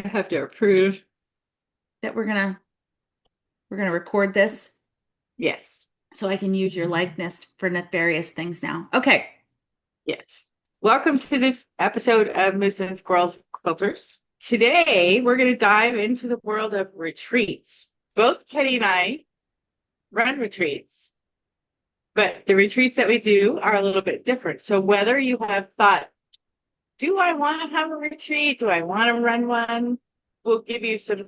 I have to approve. that we're gonna record this Yes. so I can use your likeness for nefarious things now. Okay. Yes. Welcome to this episode of Moose and Squirrel Quilters. Today, we're going to dive into the world of retreats. Both Penny and I run retreats, but the retreats that we do are a little bit different. So whether you have thought, do I want to have a retreat? Do I want to run one? We'll give you some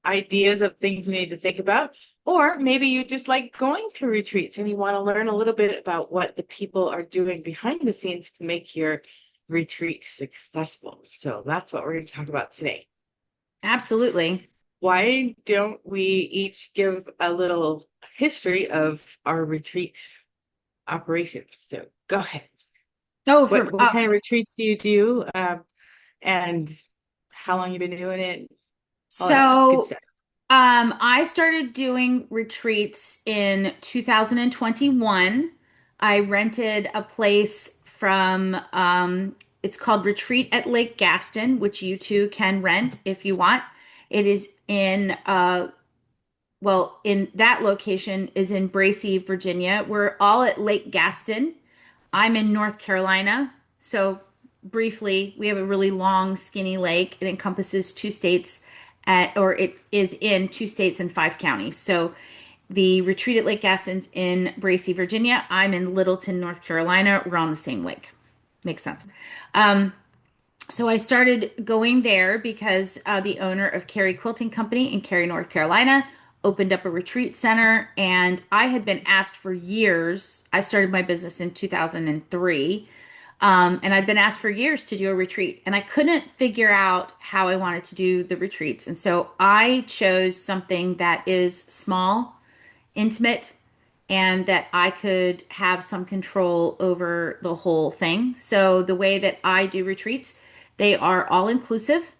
ideas of things you need to think about. Or maybe you just like going to retreats and you want to learn a little bit about what the people are doing behind the scenes to make your retreat successful. So that's what we're going to talk about today. Absolutely. Why don't we each give a little history of our retreat operations? So go ahead. Oh, What kind of retreats do you do? And how long you been doing it? All that good so stuff. I started doing retreats in 2021. I rented a place from it's called Retreat at Lake Gaston, which you too can rent if you want. It is in in that location is in Bracy, Virginia. We're all at Lake Gaston. I'm in North Carolina. So, briefly, we have a really long, skinny lake. It encompasses two states, or it is in two states and five counties. So, the retreat at Lake Gaston's in Bracy, Virginia. I'm in Littleton, North Carolina. We're on the same lake. Makes sense. Um, so I started going there because the owner of Carey Quilting Company in Cary, North Carolina, opened up a retreat center, and I had been asked for years. I started my business in 2003, and I'd been asked for years to do a retreat, and I couldn't figure out how I wanted to do the retreats. And so I chose something that is small, intimate, and that I could have some control over the whole thing. So the way that I do retreats, they are all inclusive.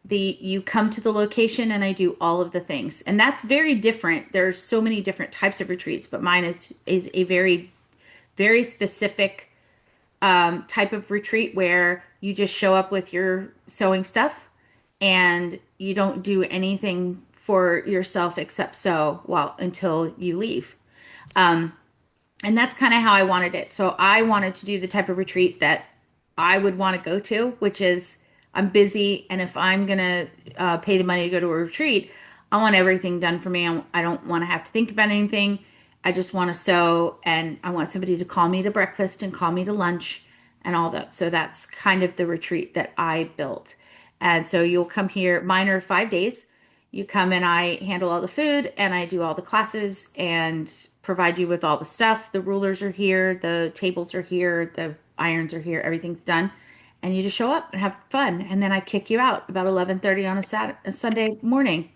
The you come to the location and I do all of the things. And that's very different. There's so many different types of retreats, but mine is a very specific type of retreat where you just show up with your sewing stuff and you don't do anything for yourself except sew well until you leave. And that's kind of how I wanted it. So I wanted to do the type of retreat that I would want to go to, which is I'm busy, and if I'm gonna pay the money to go to a retreat, I want everything done for me. I don't want to have to think about anything. I just want to sew, and I want somebody to call me to breakfast and call me to lunch and all that. So that's kind of the retreat that I built. And so you'll come here. Mine are 5 days. You come and I handle all the food and I do all the classes and provide you with all the stuff. The rulers are here, the tables are here, the irons are here, everything's done. And you just show up and have fun. And then I kick you out about 11:30 on a Sunday morning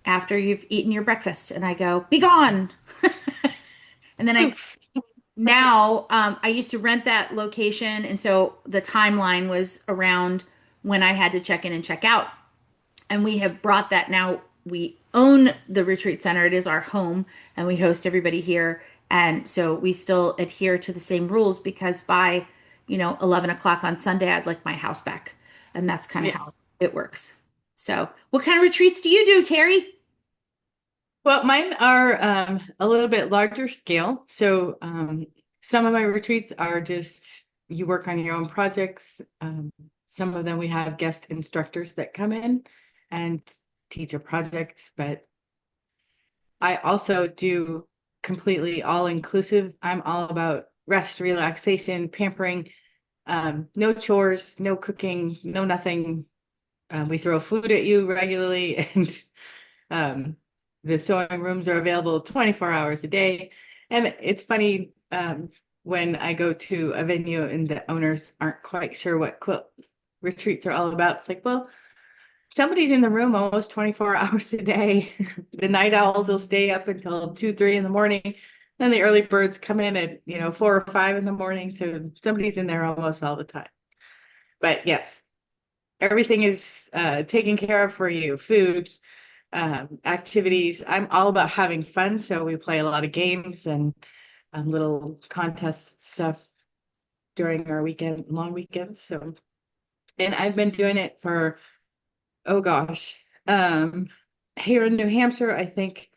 after you've eaten your breakfast. And I go, be gone. And then Oof. I used to rent that location. And so the timeline was around when I had to check in and check out. And we have brought that now. We own the retreat center. It is our home, and we host everybody here. And so we still adhere to the same rules because by, 11 o'clock on Sunday, I'd like my house back. And that's kind of how Yes. it works. So, what kind of retreats do you do, Terri? Well, mine are a little bit larger scale. So some of my retreats are just you work on your own projects. Some of them we have guest instructors that come in and teach a project, but I also do completely all inclusive. I'm all about rest, relaxation, pampering, no chores, no cooking, no nothing. We throw food at you regularly, and um, the sewing rooms are available 24 hours a day. And it's funny when I go to a venue and the owners aren't quite sure what quilt retreats are all about. It's like, well, somebody's in the room almost 24 hours a day. The night owls will stay up until 2, 3 in the morning. Then the early birds come in at, 4 or 5 in the morning. So somebody's in there almost all the time. But yes, everything is taken care of for you. Food, activities. I'm all about having fun. So we play a lot of games and little contest stuff during our long weekends. So, and I've been doing it for Oh gosh. Here in New Hampshire, I think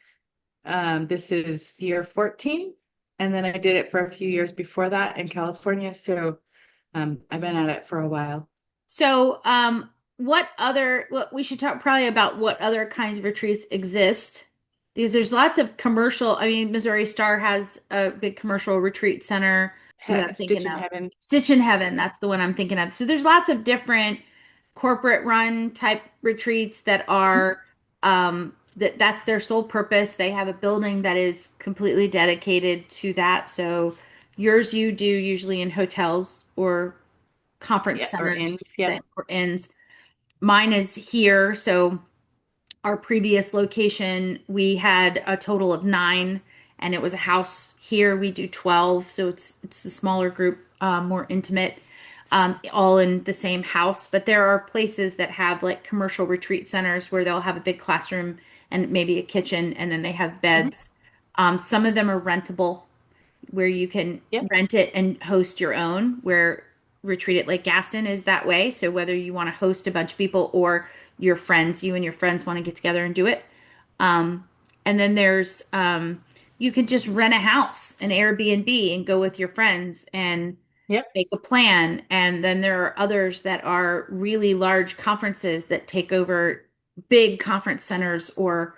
this is year 14. And then I did it for a few years before that in California. So I've been at it for a while. So, what we should talk probably about what other kinds of retreats exist because there's lots of commercial. I mean, Missouri Star has a big commercial retreat center that I'm thinking Stitch in of. Heaven. Stitch in Heaven, that's the one I'm thinking of. So there's lots of different corporate run type retreats that are that's their sole purpose. They have a building that is completely dedicated to that. So yours you do usually in hotels or conference Yeah, or centers ends. Yep. that or ends. Mine is here. So our previous location, we had a total of nine, and it was a house. Here we do 12, so it's a smaller group, more intimate, all in the same house. But there are places that have like commercial retreat centers where they'll have a big classroom and maybe a kitchen, and then they have Mhm. beds. Some of them are rentable where you can Yep. rent it and host your own, where Retreat at Lake Gaston is that way. So whether you want to host a bunch of people or your friends, you and your friends want to get together and do it. And then there's you can just rent a house, an Airbnb, and go with your friends and Yep. make a plan. And then there are others that are really large conferences that take over big conference centers or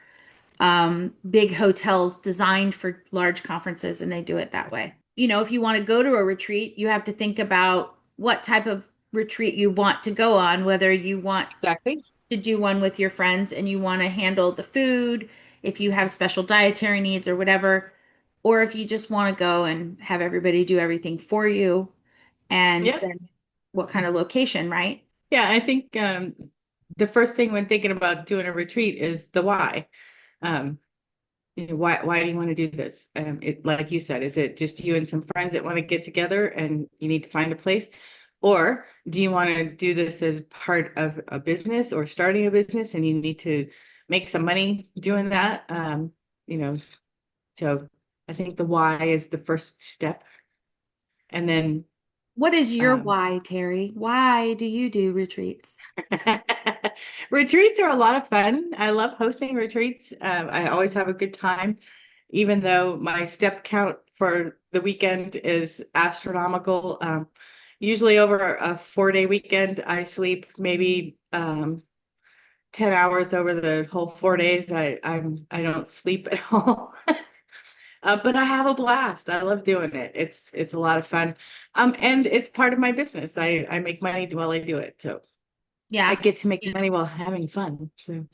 big hotels designed for large conferences, and they do it that way. You know, if you want to go to a retreat, you have to think about what type of retreat you want to go on, whether you want Exactly. to do one with your friends and you want to handle the food, if you have special dietary needs or whatever, or if you just want to go and have everybody do everything for you, and Yep. then what kind of location, right? Yeah, I think the first thing when thinking about doing a retreat is the why. Um, why do you want to do this? It like you said, is it just you and some friends that want to get together and you need to find a place? Or do you want to do this as part of a business or starting a business and you need to make some money doing that? You know, so I think the why is the first step. And then What is your um, why, Terry? Why do you do retreats? retreats are a lot of fun. I love hosting retreats. I always have a good time, even though my step count for the weekend is astronomical. Usually over a 4 day weekend, I sleep maybe 10 hours over the whole 4 days. I don't sleep at all. But I have a blast. I love doing it. It's a lot of fun. And it's part of my business. I make money while I do it. So I Yeah. get to make money while having fun. So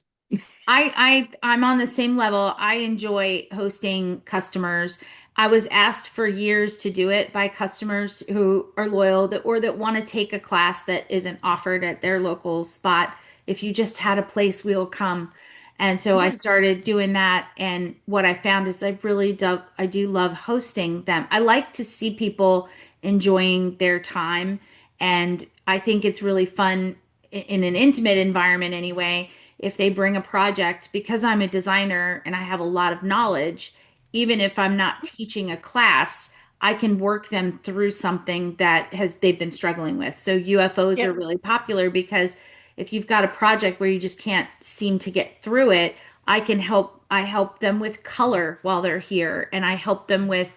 I'm on the same level. I enjoy hosting customers. I was asked for years to do it by customers who are loyal that or that want to take a class that isn't offered at their local spot. If you just had a place, we'll come. And so I yeah, started doing that. And what I found is I do love hosting them. I like to see people enjoying their time. And I think it's really fun in an intimate environment anyway if they bring a project, because I'm a designer and I have a lot of knowledge, even if I'm not teaching a class, I can work them through something that has they've been struggling with. So UFOs are yep, really popular because if you've got a project where you just can't seem to get through it, I help them with color while they're here, and I help them with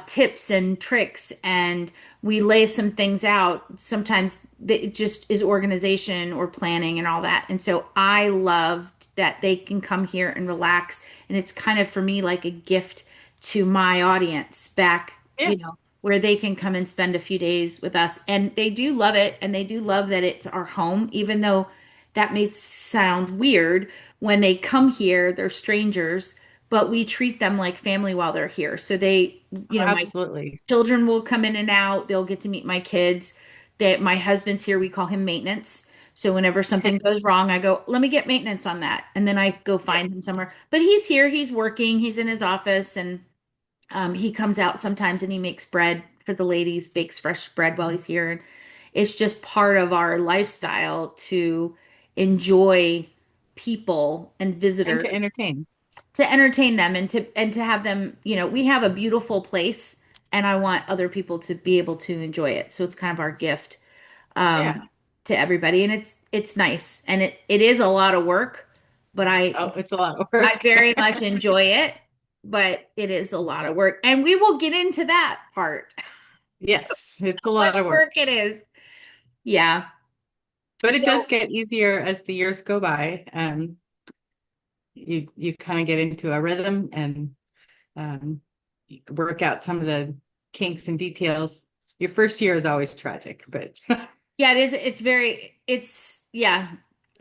tips and tricks, and we lay some things out. Sometimes it just is organization or planning and all that. And so I loved that they can come here and relax. And it's kind of for me like a gift to my audience back, yeah, where they can come and spend a few days with us. And they do love it. And they do love that it's our home, even though that may sound weird. When they come here, they're strangers, but we treat them like family while they're here. So my absolutely. children will come in and out. They'll get to meet my kids. That my husband's here, we call him maintenance. So whenever something goes wrong, I go, let me get maintenance on that. And then I go Yep. find him somewhere. But he's here, he's working, he's in his office, and he comes out sometimes and he makes bread for the ladies, bakes fresh bread while he's here. And it's just part of our lifestyle to enjoy people and And visitors, to entertain. to entertain them and to have them, we have a beautiful place and I want other people to be able to enjoy it. So it's kind of our gift. Yeah. to everybody, and it's nice, and it is a lot of work, but Oh, it's a lot of I work. very much enjoy it, but it is a lot of work, and we will get into that part. Yes, it's a How lot much of work work. it is. Yeah. But it does So get easier as the years go by. You kind of get into a rhythm and you work out some of the kinks and details. Your first year is always tragic, but yeah, it is. Yeah,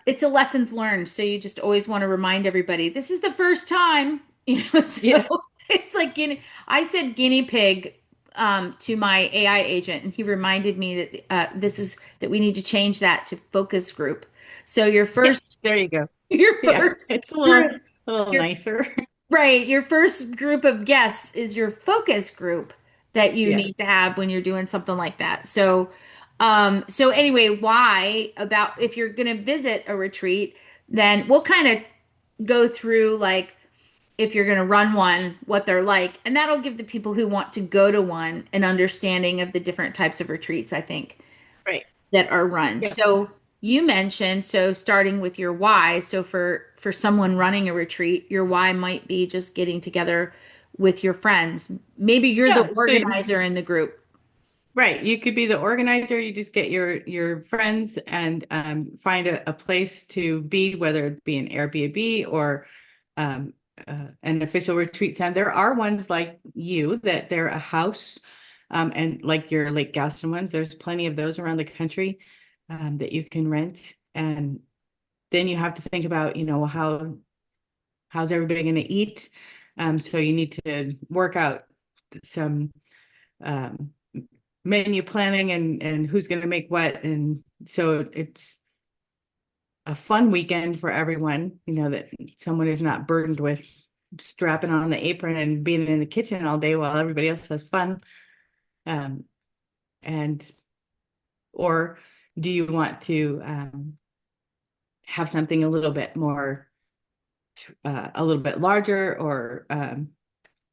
it's a lessons learned. So you just always want to remind everybody, this is the first time, so yeah, it's like I said guinea pig to my AI agent, and he reminded me that that we need to change that to focus group. So yes, there you go. your Yeah, first it's group, a little your nicer. right, your first group of guests is your focus group that you Yes, need to have when you're doing something like that. So, so anyway, why about if you're going to visit a retreat, then we'll kind of go through like if you're going to run one, what they're like, and that'll give the people who want to go to one an understanding of the different types of retreats, I think right. that are run. Yeah, So you mentioned, so starting with your why. So for someone running a retreat, your why might be just getting together with your friends. Maybe you're the yeah. So organizer in the group. right, you could be the organizer. You just get your friends and find a place to be, whether it be an Airbnb or um, an official retreat center. There are ones like you that they're a house, and like your Lake Gaston ones. There's plenty of those around the country that you can rent, and then you have to think about, how's everybody going to eat. So you need to work out some um, menu planning and who's going to make what. And so it's a fun weekend for everyone, that someone is not burdened with strapping on the apron and being in the kitchen all day while everybody else has fun. Um, and, or do you want to have something a little bit more, a little bit larger or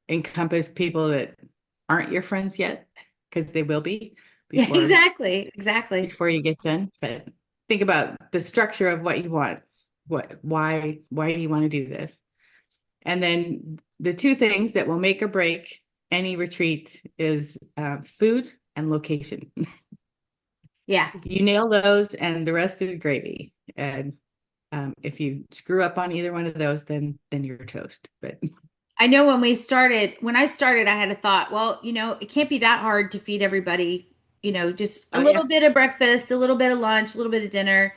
encompass people that aren't your friends yet? Because they will be Yeah, before exactly. Exactly. before you get done. But think about the structure of what you want. Why do you want to do this? And then the two things that will make or break any retreat is food and location. Yeah. You nail those, and the rest is gravy. And if you screw up on either one of those, then you're toast. But I know when I started, I had a thought, well, it can't be that hard to feed everybody, just a oh yeah, little bit of breakfast, a little bit of lunch, a little bit of dinner.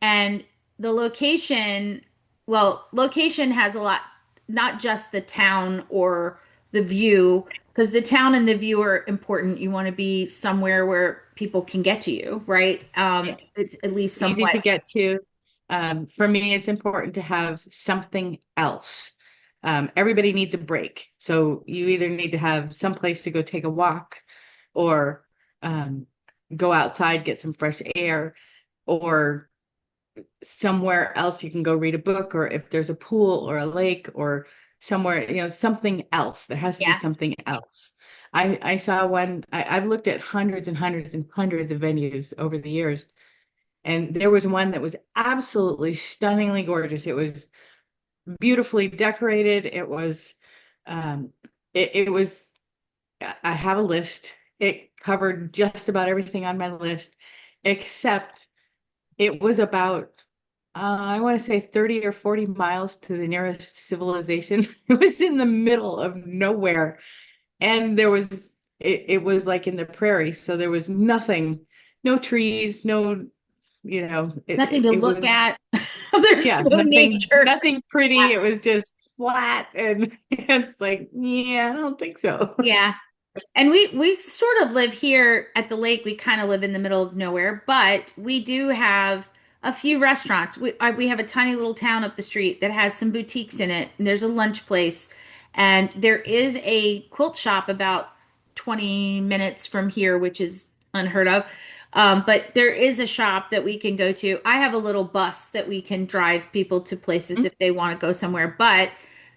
And the location, well, location has a lot, not just the town or the view, because the town and the view are important. You want to be somewhere where people can get to you, right? yeah, It's at least easy somewhat. to get to. For me, it's important to have something else. Everybody needs a break. So you either need to have some place to go take a walk or um, go outside, get some fresh air, or somewhere else you can go read a book, or if there's a pool or a lake or somewhere, something else. There has to be Yeah. something else. I saw one, I've looked at hundreds and hundreds and hundreds of venues over the years. And there was one that was absolutely stunningly gorgeous. It was beautifully decorated. It was, um, it was, I have a list. It covered just about everything on my list, except it was about, I want to say 30 or 40 miles to the nearest civilization. It was in the middle of nowhere. And it was like in the prairie. So there was nothing, no trees, no, Nothing to it look was, at. There's yeah, no nature. nothing pretty. It was just flat. And it's like, yeah, I don't think so. Yeah. And we sort of live here at the lake. We kind of live in the middle of nowhere, but we do have a few restaurants. We have a tiny little town up the street that has some boutiques in it, and there's a lunch place, and there is a quilt shop about 20 minutes from here, which is unheard of. But there is a shop that we can go to. I have a little bus that we can drive people to places if they want to go somewhere, but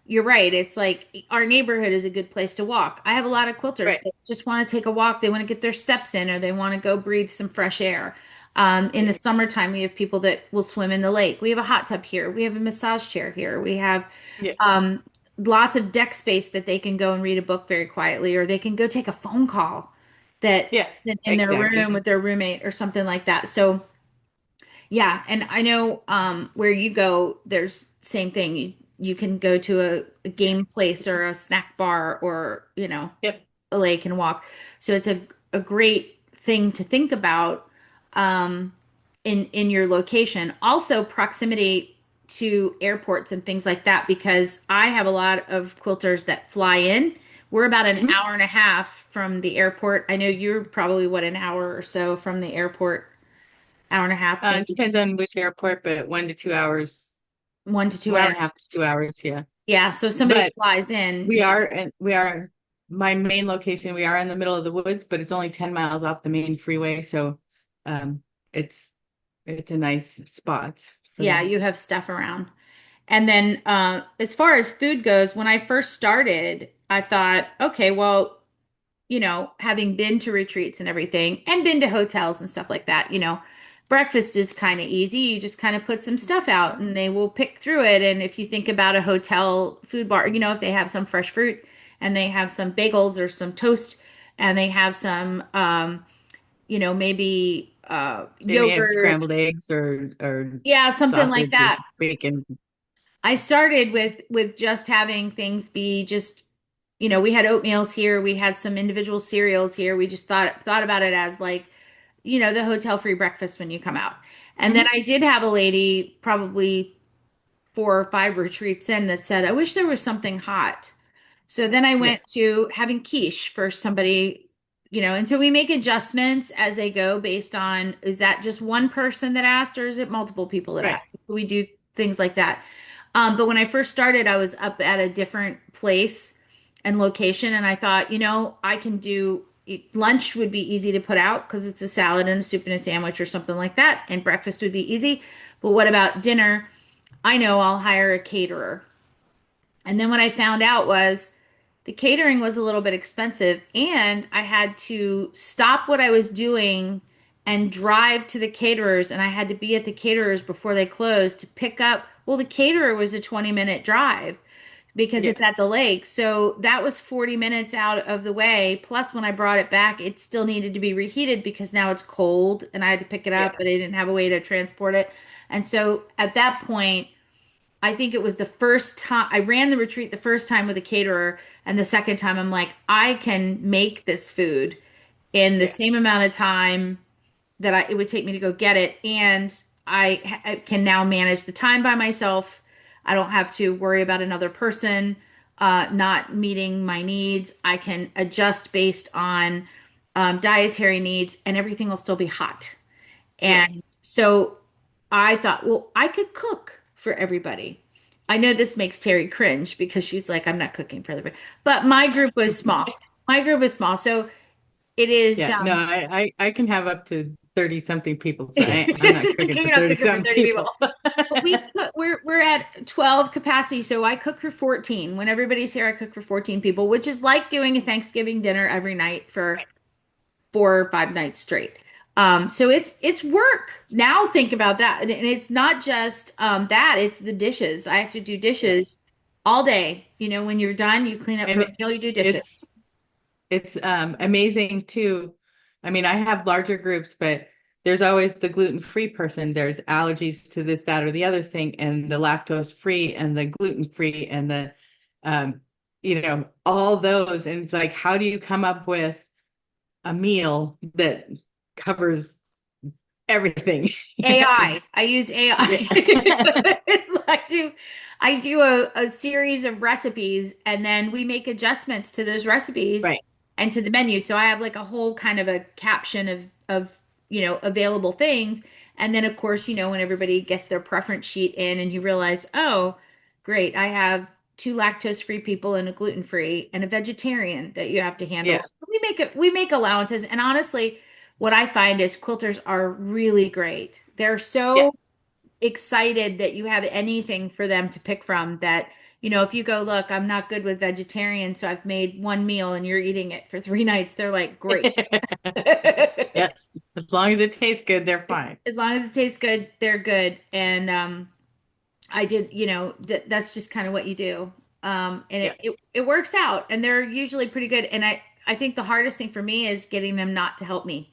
you're right. It's like our neighborhood is a good place to walk. I have a lot of quilters Right. that just want to take a walk. They want to get their steps in or they want to go breathe some fresh air. In the summertime, we have people that will swim in the lake. We have a hot tub here. We have a massage chair here. We have Yeah. um, lots of deck space that they can go and read a book very quietly, or they can go take a phone call that Yeah, is in their room exactly. with their roommate or something like that. So yeah, and I know where you go, there's same thing. You can go to a game place or a snack bar or, Yep. a lake and walk. So it's a great thing to think about in your location. Also proximity to airports and things like that, because I have a lot of quilters that fly in. We're about an Mhm. hour and a half from the airport. I know you're probably what, an hour or so from the airport, hour and a half, It maybe depends on which airport, but 1 to 2 hours, 1 to 2 hours. 1.5 to 2 hours. Yeah. Yeah, so if somebody But flies in, we are, and we are my main location. We are in the middle of the woods, but it's only 10 miles off the main freeway. So, um, it's, it's a nice spot for yeah, that. you have stuff around. And then as far as food goes, when I first started, I thought, okay, well, having been to retreats and everything and been to hotels and stuff like that, breakfast is kind of easy. You just kind of put some stuff out and they will pick through it. And if you think about a hotel food bar, if they have some fresh fruit and they have some bagels or some toast and they have some, maybe They may have yogurt. scrambled eggs or Yeah, something like sausage or that. bacon. I started with just having things be just, we had oatmeals here, we had some individual cereals here. We just thought about it as like, the hotel free breakfast when you come out. And then Mhm. I did have a lady probably 4 or 5 retreats in that said, I wish there was something hot. So then I went Yes. to having quiche for somebody, and so we make adjustments as they go based on, is that just one person that asked or is it multiple people that Right. asked? So we do things like that. But when I first started, I was up at a different place and location, and I thought, I can do lunch would be easy to put out because it's a salad and a soup and a sandwich or something like that, and breakfast would be easy. But what about dinner? I know I'll hire a caterer. And then what I found out was the catering was a little bit expensive, and I had to stop what I was doing and drive to the caterers, and I had to be at the caterers before they closed to pick up. Well, the caterer was a 20-minute drive because Yeah. it's at the lake. So that was 40 minutes out of the way. Plus, when I brought it back, it still needed to be reheated because now it's cold and I had to pick it Yeah. up, but I didn't have a way to transport it. And so at that point, I think it was the first time I ran the retreat the first time with a caterer, and the second time I'm like, I can make this food in the Yeah. same amount of time that it would take me to go get it, and I can now manage the time by myself. I don't have to worry about another person not meeting my needs. I can adjust based on dietary needs, and everything will still be hot. Yeah. And so I thought, well, I could cook for everybody. I know this makes Terri cringe because she's like, I'm not cooking for everybody. But my group was small. My group is small. So it is, Yeah. No, I can have up to 30 something people. So I'm not cooking for you're not 30 cooking for some 30 people. people. But we're at 12 capacity, so I cook for 14. When everybody's here, I cook for 14 people, which is like doing a Thanksgiving dinner every night for 4 or 5 nights straight. So it's work. Now think about that. And it's not just that, it's the dishes. I have to do Yeah. dishes all day. When you're done, you clean up for And the meal, you do dishes. it's amazing too. I mean, I have larger groups, but there's always the gluten-free person. There's allergies to this, that, or the other thing, and the lactose-free and the gluten-free and the um, all those. And it's like, how do you come up with a meal that covers everything? AI. It's I use yeah. AI. I do a series of recipes and then we make adjustments to those recipes Right. and to the menu. So I have like a whole kind of a caption of available things. And then of course, when everybody gets their preference sheet in and you realize, oh, great, I have two lactose-free people and a gluten-free and a vegetarian that you have to Yeah. handle. We make allowances. And honestly, what I find is quilters are really great. They're Yeah. so excited that you have anything for them to pick from that, if you go, look, I'm not good with vegetarian, so I've made one meal and you're eating it for 3 nights, they're like, great. Yes. As long as it tastes good, they're fine. As long as it tastes good, they're good. And I did, that's just kind of what you do. And Yeah. it works out and they're usually pretty good. And I think the hardest thing for me is getting them not to help me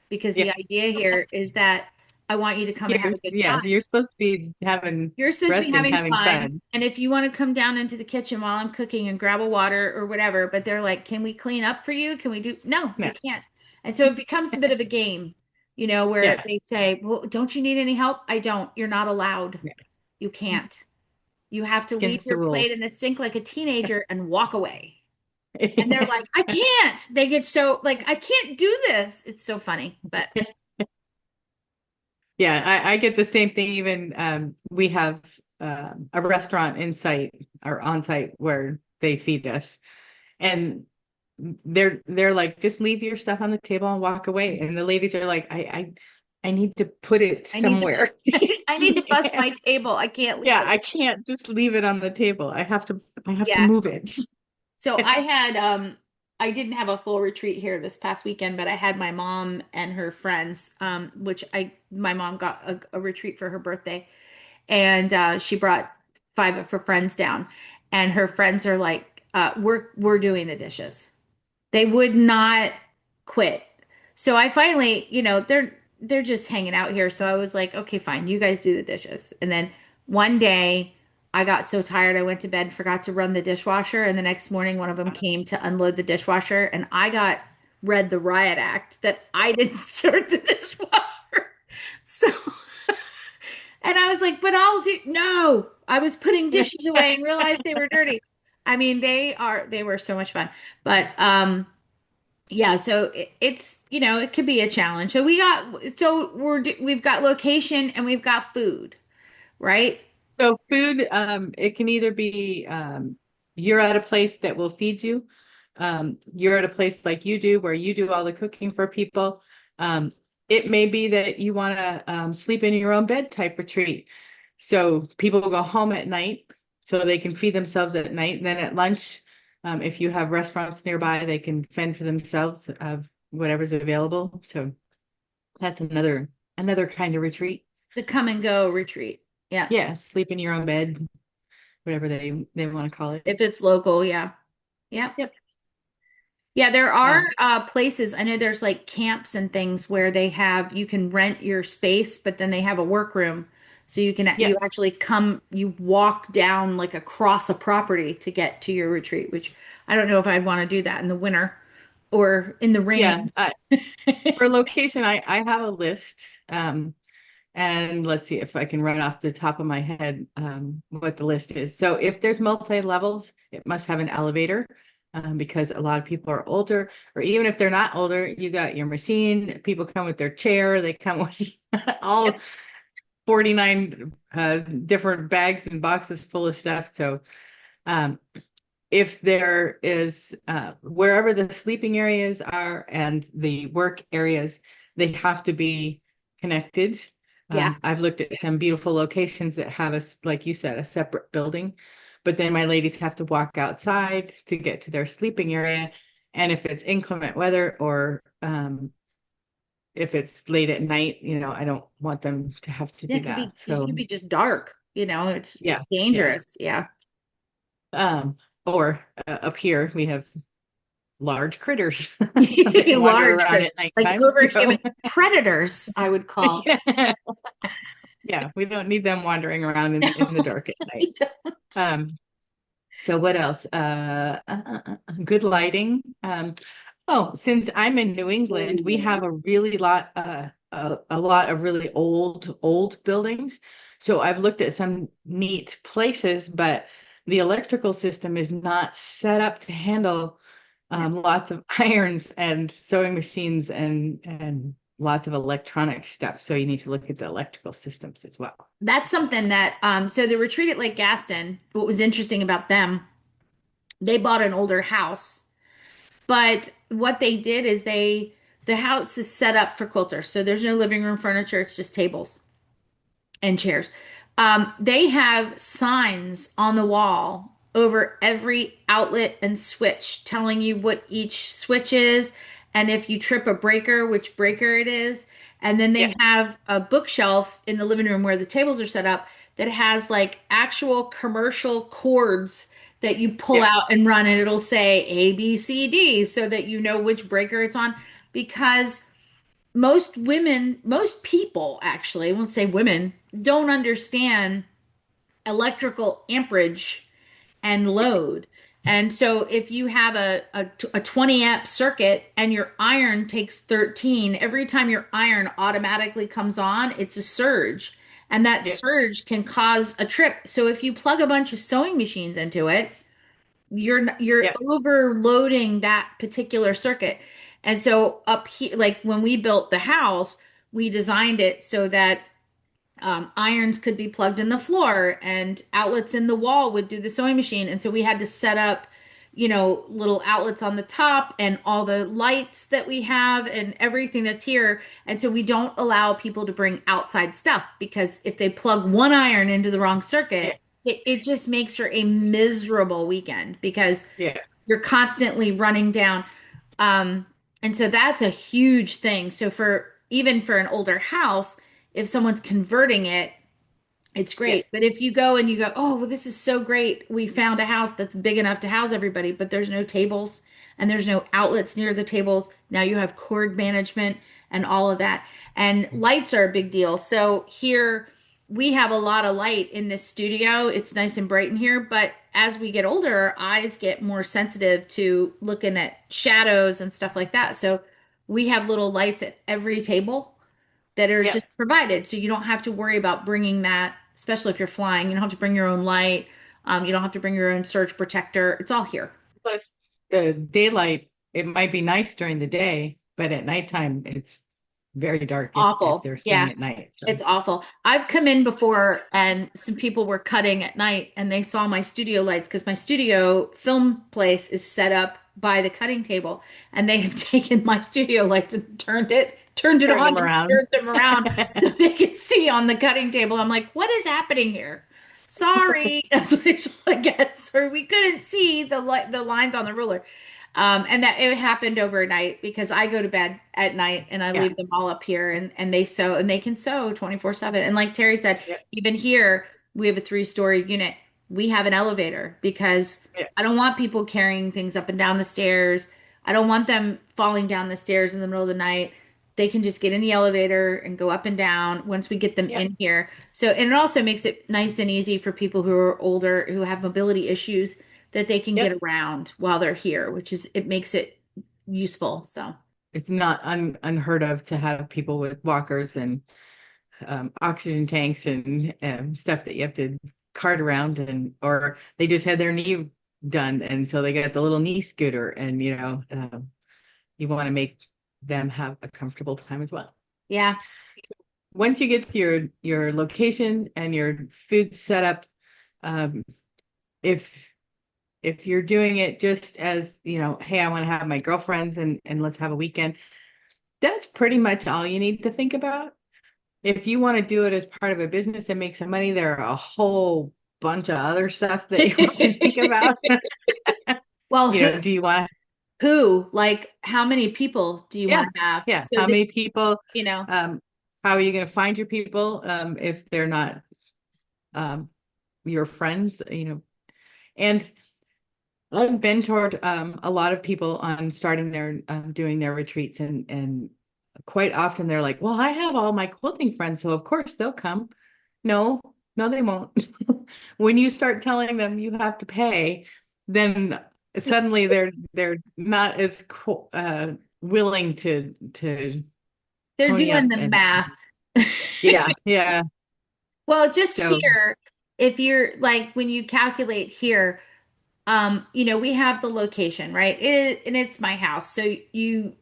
because Yeah. the idea here is that I want you to come and have a good Yeah. time. You're supposed to be having You're supposed to be resting, having having fun. fun. And if you want to come down into the kitchen while I'm cooking and grab a water or whatever, but they're like, can we clean up for you? Can we do? No, you Yeah. can't. And so it becomes a bit of a game, where Yeah. they say, well, don't you need any help? I don't. You're not allowed. Yeah. You can't. You have It's to leave against the your plate in rules. the sink like a teenager and walk away. And they're like, I can't. They get so like, I can't do this. It's so funny. But Yeah, I get the same thing. Even we have a restaurant in site or on site where they feed us, and they're like, just leave your stuff on the table and walk away. And the ladies are like, I need to put it I need to somewhere. I need to bust my table. I can't leave Yeah, it. I can't just leave it on the table. I have to Yeah. move it. So I didn't have a full retreat here this past weekend, but I had my mom and her friends, which my mom got a retreat for her birthday, and she brought five of her friends down, and her friends are like, we're doing the dishes. They would not quit. So I finally, they're just hanging out here. So I was like, okay, fine, you guys do the dishes. And then one day I got so tired I went to bed, forgot to run the dishwasher, and the next morning one of them came to unload the dishwasher and I got read the riot act that I didn't start the dishwasher. So and I was like, but I'll do no. I was putting dishes away and realized they were dirty. I mean, they were so much fun. But yeah, so it's it could be a challenge. We've got location and we've got food, right? So food, it can either be you're at a place that will feed you. You're at a place like you do where you do all the cooking for people. It may be that you want to sleep in your own bed type retreat. So people will go home at night so they can feed themselves at night. And then at lunch, if you have restaurants nearby, they can fend for themselves of whatever's available. So that's another kind of retreat. The come and go retreat. Yeah. Yeah, sleep in your own bed, whatever they want to call it. If it's local, yeah. Yep. Yep. Yeah, there are Um, places. I know there's like camps and things where you can rent your space, but then they have a workroom. So yeah, you actually you walk down like across a property to get to your retreat, which I don't know if I'd want to do that in the winter or in the yeah. rain. For location, I have a list. And let's see if I can run off the top of my head what the list is. So if there's multi-levels, it must have an elevator because a lot of people are older, or even if they're not older, you got your machine. People come with their chair. They come with all 49 different bags and boxes full of stuff. So um, if there is wherever the sleeping areas are and the work areas, they have to be connected. Yeah. I've looked at some beautiful locations that have like you said, a separate building, but then my ladies have to walk outside to get to their sleeping area. And if it's inclement weather or if it's late at night, I don't want them to have to do that. It So could be just dark, it's yeah, yeah. dangerous. Yeah. Or up here we have large critters that wander Large, around at like nighttime. So overhuman predators, I would call. yeah, yeah, we don't need them wandering around in the dark at night. We don't. Um, so what else? Good lighting. Oh, since I'm in New England, we have a lot of really old buildings. So I've looked at some neat places, but the electrical system is not set up to handle No. lots of irons and sewing machines and lots of electronic stuff. So you need to look at the electrical systems as well. That's something that so the retreat at Lake Gaston, what was interesting about them, they bought an older house, but what they did is the house is set up for quilters. So there's no living room furniture, it's just tables. and chairs. They have signs on the wall over every outlet and switch telling you what each switch is and if you trip a breaker, which breaker it is. And then Yeah, they have a bookshelf in the living room where the tables are set up that has like actual commercial cords that you pull yeah, out and run, and it'll say A, B, C, D so that you know which breaker it's on. Because most women, most people actually, I won't say women, don't understand electrical amperage and yeah, load. And so if you have a 20 amp circuit and your iron takes 13, every time your iron automatically comes on, it's a surge. And that yeah, surge can cause a trip. So if you plug a bunch of sewing machines into it, you're yeah, overloading that particular circuit. And so up here, like when we built the house, we designed it so that irons could be plugged in the floor and outlets in the wall would do the sewing machine. And so we had to set up, little outlets on the top and all the lights that we have and everything that's here. And so we don't allow people to bring outside stuff because if they plug one iron into the wrong yeah, circuit, it just makes for a miserable weekend because yeah, you're constantly running down. Um, and so that's a huge thing. So for even for an older house, if someone's converting it, it's yeah, great. But if you go and you go, oh, well, this is so great. We found a house that's big enough to house everybody, but there's no tables and there's no outlets near the tables. Now you have cord management and all of that. And lights are a big deal. So here we have a lot of light in this studio. It's nice and bright in here, but as we get older, our eyes get more sensitive to looking at shadows and stuff like that. So we have little lights at every table that are yeah. just provided. So you don't have to worry about bringing that, especially if you're flying. You don't have to bring your own light. You don't have to bring your own surge protector. It's all here. Plus, the daylight, it might be nice during the day, but at nighttime, it's very dark if Awful. they're sewing Yeah, at night. So, it's awful. I've come in before and some people were cutting at night and they saw my studio lights because my studio film place is set up by the cutting table and they have taken my studio lights and turned it turn on them and around. turned them around so they can see on the cutting table. I'm like, what is happening here? Sorry, that's what I guess. Or we couldn't see the lines on the ruler. And that it happened overnight because I go to bed at night and I Yeah, leave them all up here and they sew and they can sew 24/7. And like Terry said, yeah, even here we have a 3-story unit. We have an elevator because yeah, I don't want people carrying things up and down the stairs. I don't want them falling down the stairs in the middle of the night. They can just get in the elevator and go up and down once we get them yeah, in here. So, and it also makes it nice and easy for people who are older, who have mobility issues, that they can yeah. get around while they're here, which is, it makes it useful. So, It's not unheard of to have people with walkers and oxygen tanks and stuff that you have to cart around, and or they just had their knee done, and so they got the little knee scooter, and you want to make them have a comfortable time as well. yeah. Once you get to your location and your food set up, um, if you're doing it just as, hey, I want to have my girlfriends and let's have a weekend, that's pretty much all you need to think about. If you want to do it as part of a business and make some money, there are a whole bunch of other stuff that you want to think about. Well, Do you want to, like, how many people do you yeah, want to have? yeah. So How that, many people? you know, Um, how are you going to find your people if they're not um, your friends? And I've mentored a lot of people on starting their doing their retreats, and quite often they're like, "Well, I have all my quilting friends, so of course they'll come." No, no, they won't. When you start telling them you have to pay, then suddenly they're not as willing to they're pony doing up the and math. yeah, yeah. Well, just So here, if you're like, when you calculate here, we have the location, right? And it's my house. So do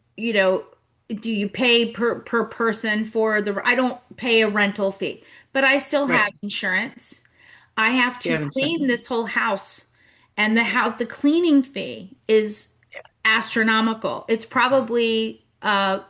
you pay per person for I don't pay a rental fee, but I still have right, insurance. I have you to have clean insurance. this whole house, and the cleaning fee is astronomical. It's probably I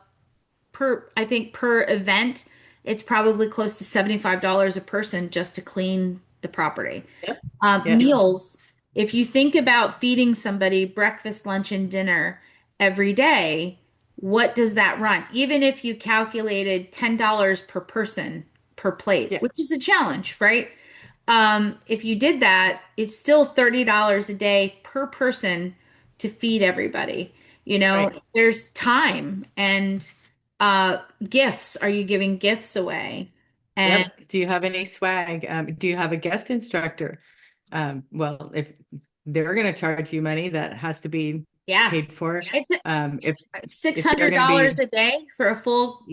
think per event it's probably close to $75 a person just to clean the property. Yep. Yeah. Meals, if you think about feeding somebody breakfast, lunch, and dinner every day, what does that run? Even if you calculated $10 per person per plate, Yeah. which is a challenge, right? If you did that, it's still $30 a day per person to feed everybody. You know, Right. there's time and gifts. Are you giving gifts away? And Yep. Do you have any swag? Do you have a guest instructor? Well, if they're going to charge you money, that has to be yeah, paid for. it's If six if they're hundred going to be dollars a day for a full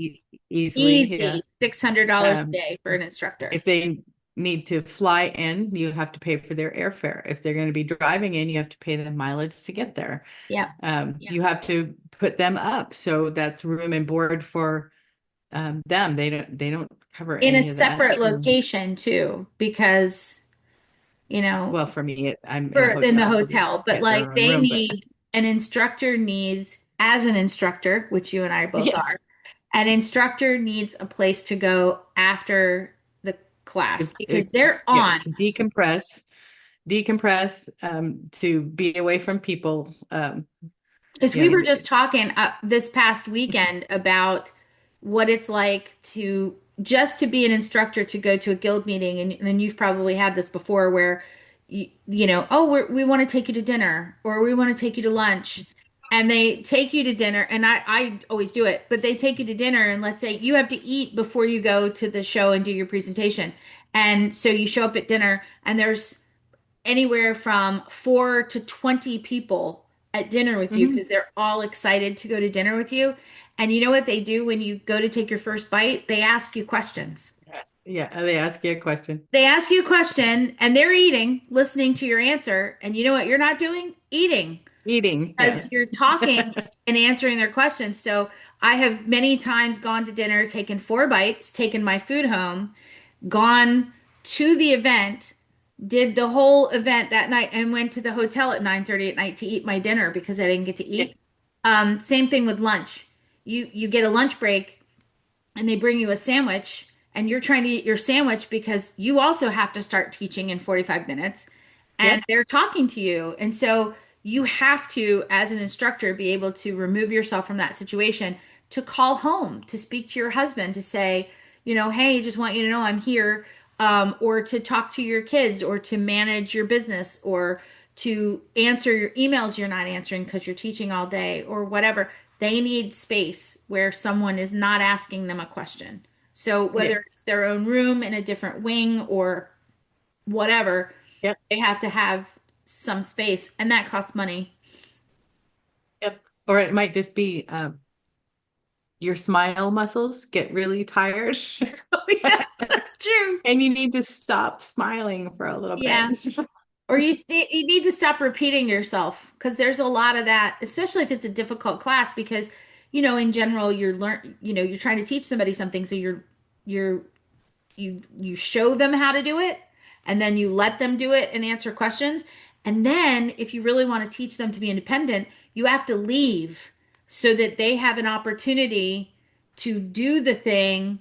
easily, yeah. easy $600 a Um, day for an instructor. if they need to fly in, you have to pay for their airfare. If they're going to be driving in, you have to pay them mileage to get there. Yeah. You have to put them up, so that's room and board for them. They don't cover In a any of that. separate location too, because you know, Well, for me, I'm in a for in the hotel, so they hotel, but get their like own they room. But need an instructor needs, as an instructor, which you and I both yes, are, an instructor needs a place to go after the to class because they're yeah, on. to decompress, to be away from people. Because You we were know, just talking this past weekend about what it's like to just to be an instructor to go to a guild meeting, and you've probably had this before where you know, oh, we want to take you to dinner or we want to take you to lunch. And they take you to dinner, and I always do it, but they take you to dinner, and let's say you have to eat before you go to the show and do your presentation. And so you show up at dinner, and there's anywhere from 4 to 20 people at dinner with you mhm. because they're all excited to go to dinner with you. And you know what they do when you go to take your first bite? They ask you questions. Yes. Yeah, they ask you a question. They ask you a question and they're eating, listening to your answer. And you know what you're not doing? Eating Eating, because yes. you're talking and answering their questions. So I have many times gone to dinner, taken 4 bites, taken my food home, gone to the event, did the whole event that night, and went to the hotel at 9:30 at night to eat my dinner because I didn't get to Yeah. eat. Same thing with lunch. You get a lunch break and they bring you a sandwich and you're trying to eat your sandwich because you also have to start teaching in 45 minutes and Yep. they're talking to you. And so you have to, as an instructor, be able to remove yourself from that situation, to call home, to speak to your husband, to say, you know, hey, just want you to know I'm here, or to talk to your kids, or to manage your business, or to answer your emails you're not answering because you're teaching all day, or whatever. They need space where someone is not asking them a question. So whether Yes. it's their own room in a different wing or whatever, Yep. they have to have some space, and that costs money. Yep. Or it might just be your smile muscles get really tired Oh, yeah, that's true. and you need to stop smiling for a little Yeah. bit. Or you need to stop repeating yourself because there's a lot of that, especially if it's a difficult class, because you know, in general, you're trying to teach somebody something, so you're you show them how to do it and then you let them do it and answer questions. And then if you really want to teach them to be independent, you have to leave so that they have an opportunity to do the thing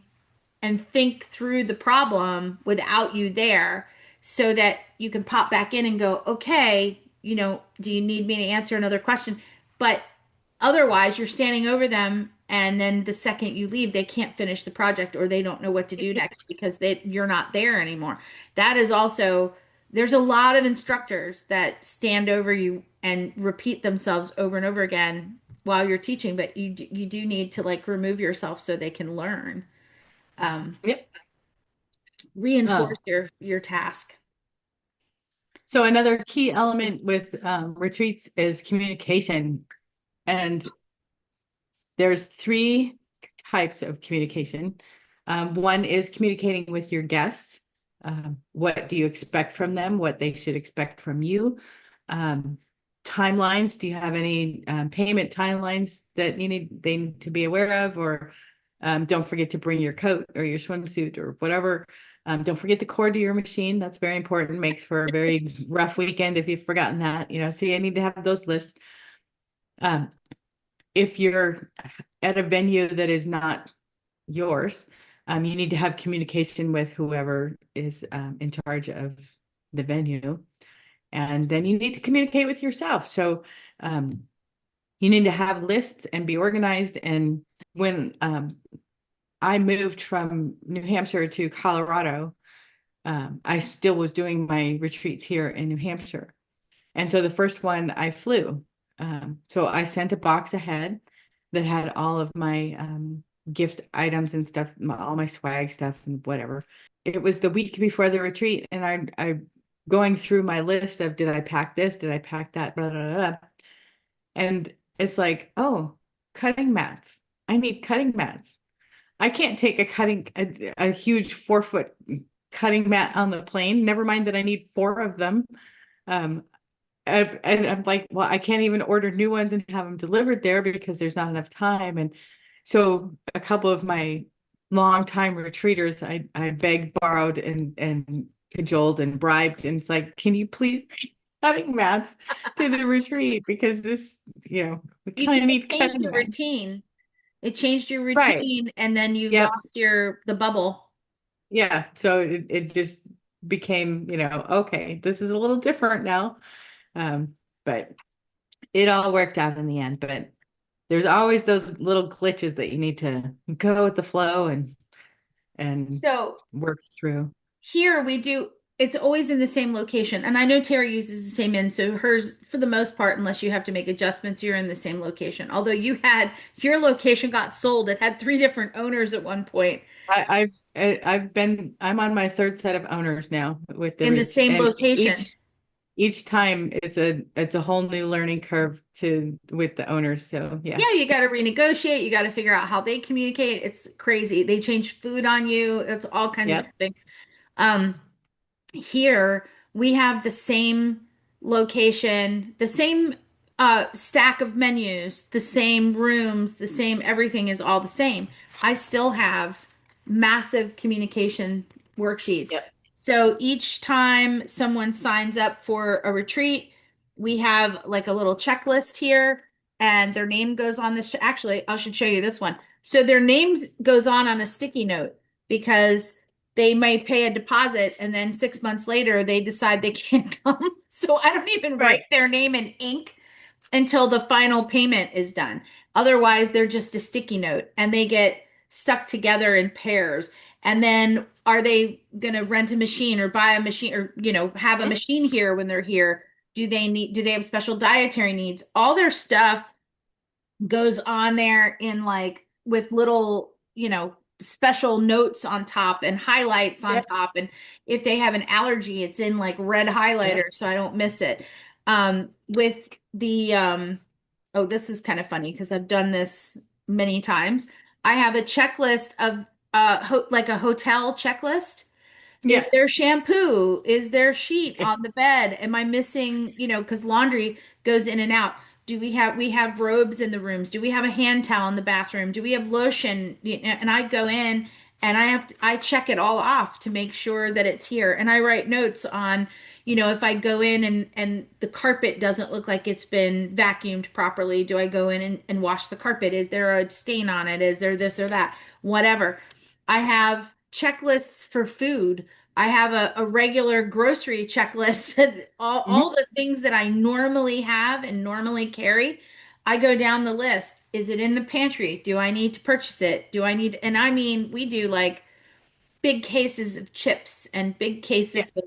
and think through the problem without you there so that you can pop back in and go, okay, you know, do you need me to answer another question? But otherwise, you're standing over them, and then the second you leave, they can't finish the project or they don't know what to do next because you're not there anymore. That is also, there's a lot of instructors that stand over you and repeat themselves over and over again while you're teaching, but you do need to like remove yourself so they can learn. Um, Yep. Reinforce Oh, your task. so another key element with retreats is communication. And there's three types of communication. One is communicating with your guests. What do you expect from them? What they should expect from you? Um, Timelines. Do you have any payment timelines that they need to be aware of? Or don't forget to bring your coat or your swimsuit or whatever. Don't forget the cord to your machine. That's very important. Makes for a very rough weekend if you've forgotten that. So you need to have those lists. If you're at a venue that is not yours, You need to have communication with whoever is in charge of the venue. And then you need to communicate with yourself. So um, you need to have lists and be organized. And when I moved from New Hampshire to Colorado, I still was doing my retreats here in New Hampshire. And so the first one I flew. So I sent a box ahead that had all of my gift items and stuff, all my swag stuff and whatever. It was the week before the retreat, and I going through my list of did I pack this, did I pack that, blah, blah, blah. And it's like, oh, cutting mats. I need cutting mats. I can't take a huge 4 foot cutting mat on the plane. Never mind that I need four of them. Um, and I'm like, well, I can't even order new ones and have them delivered there because there's not enough time. And so a couple of my longtime retreaters, I begged, borrowed, and cajoled and bribed. And it's like, can you please bring cutting mats to the retreat? Because this, we You kind just of need changed cutting your mats. routine. It changed your Right. routine, and then you Yep. lost the bubble. Yeah. So it just became, okay, this is a little different now. But it all worked out in the end. But there's always those little glitches that you need to go with the flow and So work through. here we do, it's always in the same location. And I know Terry uses the same end, so hers, for the most part, unless you have to make adjustments, you're in the same location. Although your location got sold, it had three different owners at one point I'm on my third set of owners now with the in the Ridge, same and location. each time it's a whole new learning curve to with the owners. So yeah. Yeah, you got to renegotiate. You got to figure out how they communicate. It's crazy. They change food on you. It's all kinds of Yep. different things. Um, Here we have the same location, the same stack of menus, the same rooms, the same everything is all the same. I still have massive communication worksheets. Yep. So each time someone signs up for a retreat, we have like a little checklist here, and their name goes on this. Actually, I should show you this one. So their names goes on a sticky note because they may pay a deposit and then 6 months later they decide they can't come. So I don't even write Right. their name in ink until the final payment is done. Otherwise, they're just a sticky note and they get stuck together in pairs. And then are they going to rent a machine or buy a machine or, have a Mhm. machine here when they're here? Do they have special dietary needs? All their stuff goes on there in like with little, special notes on top and highlights on Yep. top. And if they have an allergy, it's in like red highlighter Yep. so I don't miss it. With the oh, this is kind of funny because I've done this many times. I have a checklist of like a hotel checklist. Is Yeah. there shampoo? Is there sheet on the bed? Am I missing, because laundry goes in and out. We have robes in the rooms? Do we have a hand towel in the bathroom? Do we have lotion? And I go in and I check it all off to make sure that it's here. And I write notes on, if I go in and the carpet doesn't look like it's been vacuumed properly, do I go in and wash the carpet? Is there a stain on it? Is there this or that? Whatever. I have checklists for food. I have a regular grocery checklist, all Mhm. the things that I normally have and normally carry. I go down the list. Is it in the pantry? Do I need to purchase it? And I mean, we do like big cases of chips and big Yeah. cases of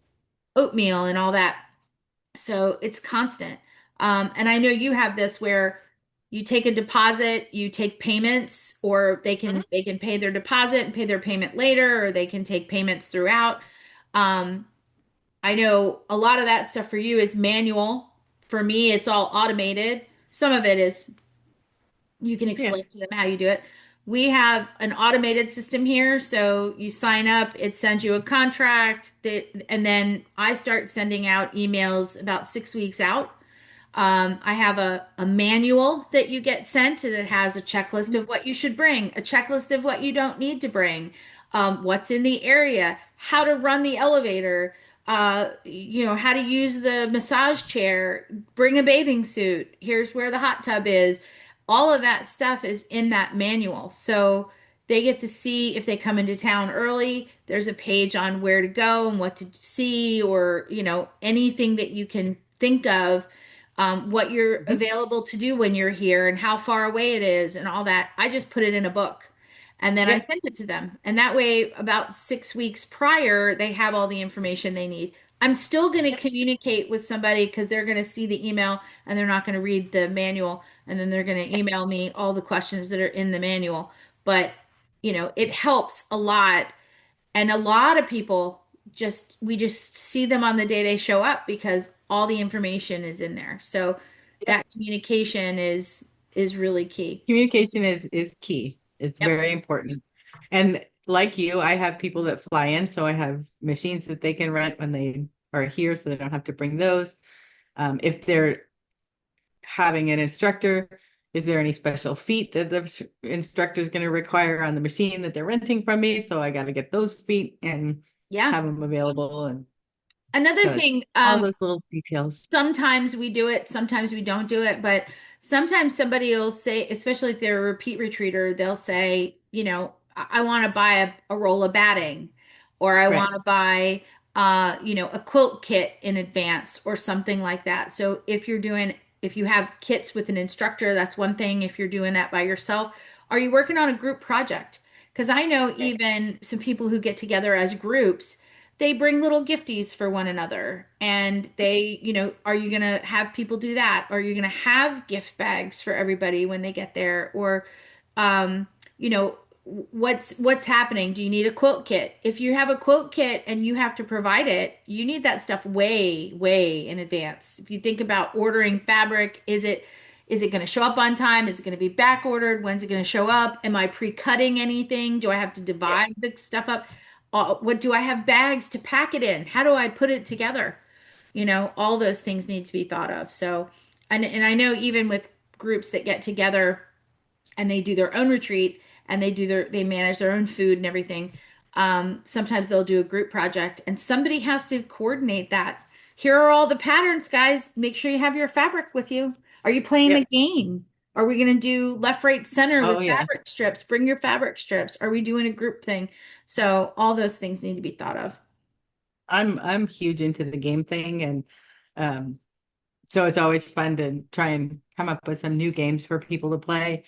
oatmeal and all that. So it's constant. And I know you have this where you take a deposit, you take payments, or Mhm. they can pay their deposit and pay their payment later, or they can take payments throughout. Um, I know a lot of that stuff for you is manual. For me, it's all automated. Some of it is you can Yeah. explain to them how you do it. We have an automated system here. So you sign up, it sends you a contract and then I start sending out emails about 6 weeks out. I have a manual that you get sent that has a checklist of what you should bring, a checklist of what you don't need to bring, what's in the area, how to run the elevator, how to use the massage chair, bring a bathing suit, here's where the hot tub is. All of that stuff is in that manual. So They get to see if they come into town early. There's a page on where to go and what to see, or, anything that you can think of, what you're Mhm. available to do when you're here and how far away it is and all that. I just put it in a book and then I Yep. sent it to them. And that way, about 6 weeks prior, they have all the information they need. I'm still going to Yes. communicate with somebody because they're going to see the email and they're not going to read the manual. And then they're going to email me all the questions that are in the manual. But, it helps a lot. And a lot of people we just see them on the day they show up because all the information is in there. So Yep. that communication is really key. Communication is key. It's Yep. very important. And like you, I have people that fly in, so I have machines that they can rent when they are here, so they don't have to bring those. If they're having an instructor, is there any special feet that the instructor is going to require on the machine that they're renting from me? So I got to get those feet and Yeah. have them available. And Another so it's thing, all those little details. sometimes we do it, sometimes we don't do it, but sometimes somebody will say, especially if they're a repeat retreater, they'll say, I want to buy a roll of batting, or I want Right. to buy, a quilt kit in advance or something like that. So if you have kits with an instructor, that's one thing. If you're doing that by yourself, are you working on a group project? Because I know Right. even some people who get together as groups, they bring little gifties for one another. And are you going to have people do that? Are you going to have gift bags for everybody when they get there? Or, um, you know, what's happening? Do you need a quilt kit? If you have a quilt kit and you have to provide it, you need that stuff way, way in advance. If you think about ordering fabric, is it going to show up on time? Is it going to be back ordered? When's it going to show up? Am I pre-cutting anything? Do I have to Yeah. divide the stuff up? What do I have bags to pack it in? How do I put it together? All those things need to be thought of. So, and I know even with groups that get together and they do their own retreat and they manage their own food and everything. Sometimes they'll do a group project and somebody has to coordinate that. Here are all the patterns, guys. Make sure you have your fabric with you. Are you playing Yep. a game? Are we going to do left, right, center Oh with yeah. fabric strips? Bring your fabric strips. Are we doing a group thing? So all those things need to be thought of. I'm huge into the game thing, and um so it's always fun to try and come up with some new games for people to play.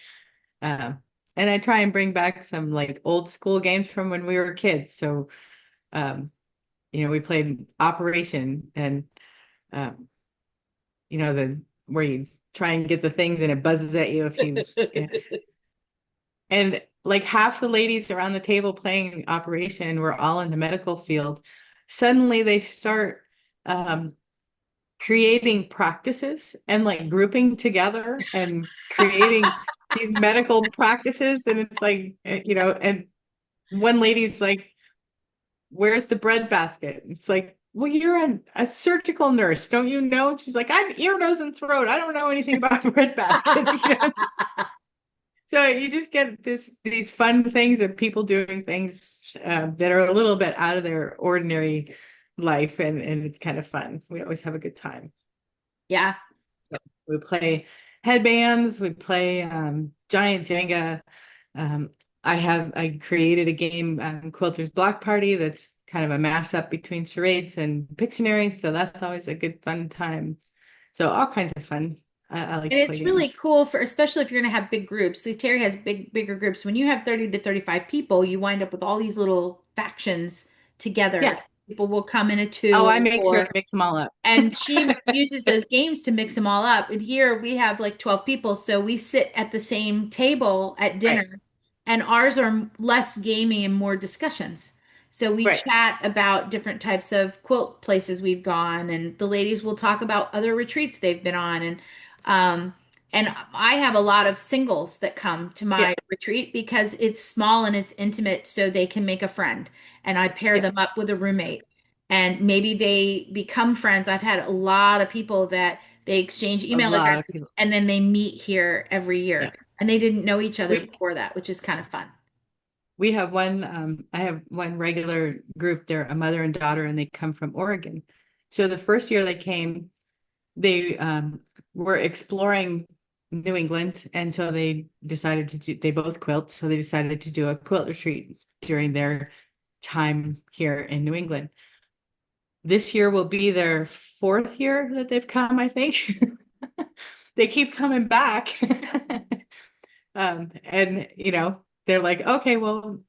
Um and I try and bring back some like old school games from when we were kids. So um we played Operation, and um the where you try and get the things and it buzzes at you if you yeah. And like half the ladies around the table playing Operation were all in the medical field. Suddenly they start um creating practices and like grouping together and creating these medical practices. And it's like, and one lady's like, where's the bread basket? It's like, well, you're a surgical nurse, don't you know? She's like, I'm ear, nose, and throat. I don't know anything about bread baskets. So you just get these fun things of people doing things that are a little bit out of their ordinary life, and it's kind of fun. We always have a good time. Yeah. We play headbands, we play giant Jenga. Um, I created a game, Quilter's Block Party, that's kind of a mashup between charades and Pictionary. So that's always a good fun time. So all kinds of fun. I like And to play it's really games. cool for, especially if you're going to have big groups. See, Terry has bigger groups. When you have 30 to 35 people, you wind up with all these little factions together. Yeah. People will come in a Oh, I two make sure to or, mix them all up. and she uses those games to mix them all up. And here we have like 12 people. So we sit at the same table at Right. dinner, and ours are less gamey and more discussions. So we Right. chat about different types of quilt places we've gone, and the ladies will talk about other retreats they've been on. Um, and I have a lot of singles that come to Yeah. my retreat because it's small and it's intimate, so they can make a friend. And I pair Yeah. them up with a roommate and maybe they become friends. I've had a lot of people that they exchange A email lot of addresses people. and then they meet here every Yeah. year and they didn't know each other We before that, which is kind of fun. we have one, I have one regular group. They're a mother and daughter, and they come from Oregon. So the first year they came, they were exploring New England, and so they both quilt, so they decided to do a quilt retreat during their time here in New England. This year will be their fourth year that they've come, I think. They keep coming back. And they're like, okay, well,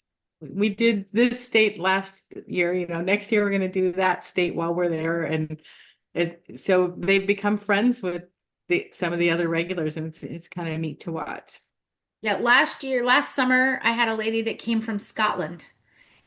we did this state last year, next year we're going to do that state while we're there. And so they've become friends with some of the other regulars, and it's kind of neat to watch. Yeah, last summer, I had a lady that came from Scotland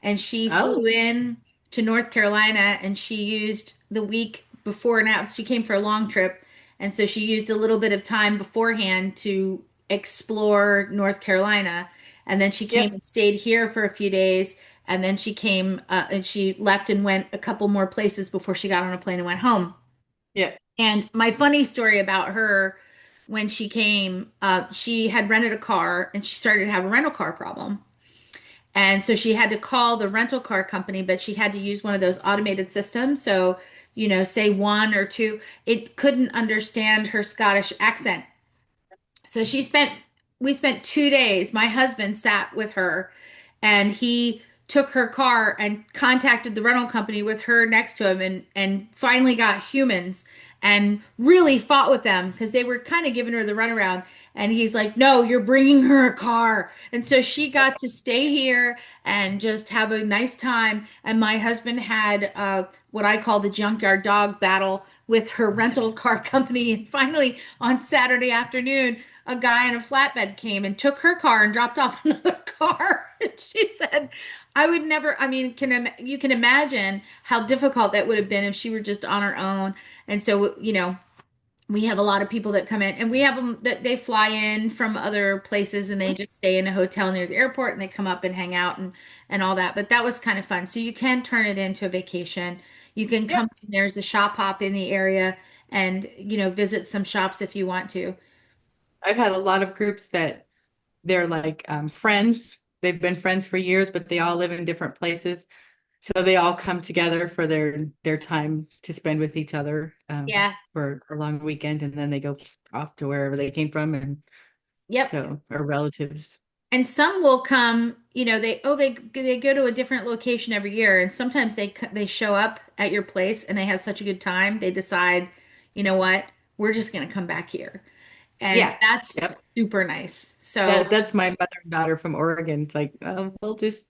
and she Oh, flew in to North Carolina and she used the week before and after. She came for a long trip. And so she used a little bit of time beforehand to explore North Carolina. And then she came yep, and stayed here for a few days. And then she came and she left and went a couple more places before she got on a plane and went home. yep, And my funny story about her when she came, she had rented a car and she started to have a rental car problem. And so she had to call the rental car company, but she had to use one of those automated systems. So, say one or two, it couldn't understand her Scottish accent. So we spent 2 days. My husband sat with her and he took her car and contacted the rental company with her next to him and finally got humans and really fought with them because they were kind of giving her the runaround. And he's like, no, you're bringing her a car. And so she got to stay here and just have a nice time. And my husband had what I call the junkyard dog battle with her rental car company. And finally, on Saturday afternoon, a guy in a flatbed came and took her car and dropped off another car. And she said, I would never, I mean, you can imagine how difficult that would have been if she were just on her own. And so, we have a lot of people that come in and we have them that they fly in from other places and they just stay in a hotel near the airport and they come up and hang out and all that. But that was kind of fun. So you can turn it into a vacation. You can yep. come in, there's a shop hop in the area and, visit some shops if you want to. I've had a lot of groups that they're like friends. They've been friends for years, but they all live in different places. So they all come together for their time to spend with each other Yeah. for a long weekend, and then they go off to wherever they came from, and Yep. so our relatives. And some will come, they go to a different location every year and sometimes they show up at your place and they have such a good time, they decide, you know what, we're just going to come back here. And Yeah, that's yep. super nice. So, That's my mother and daughter from Oregon. It's like, we'll just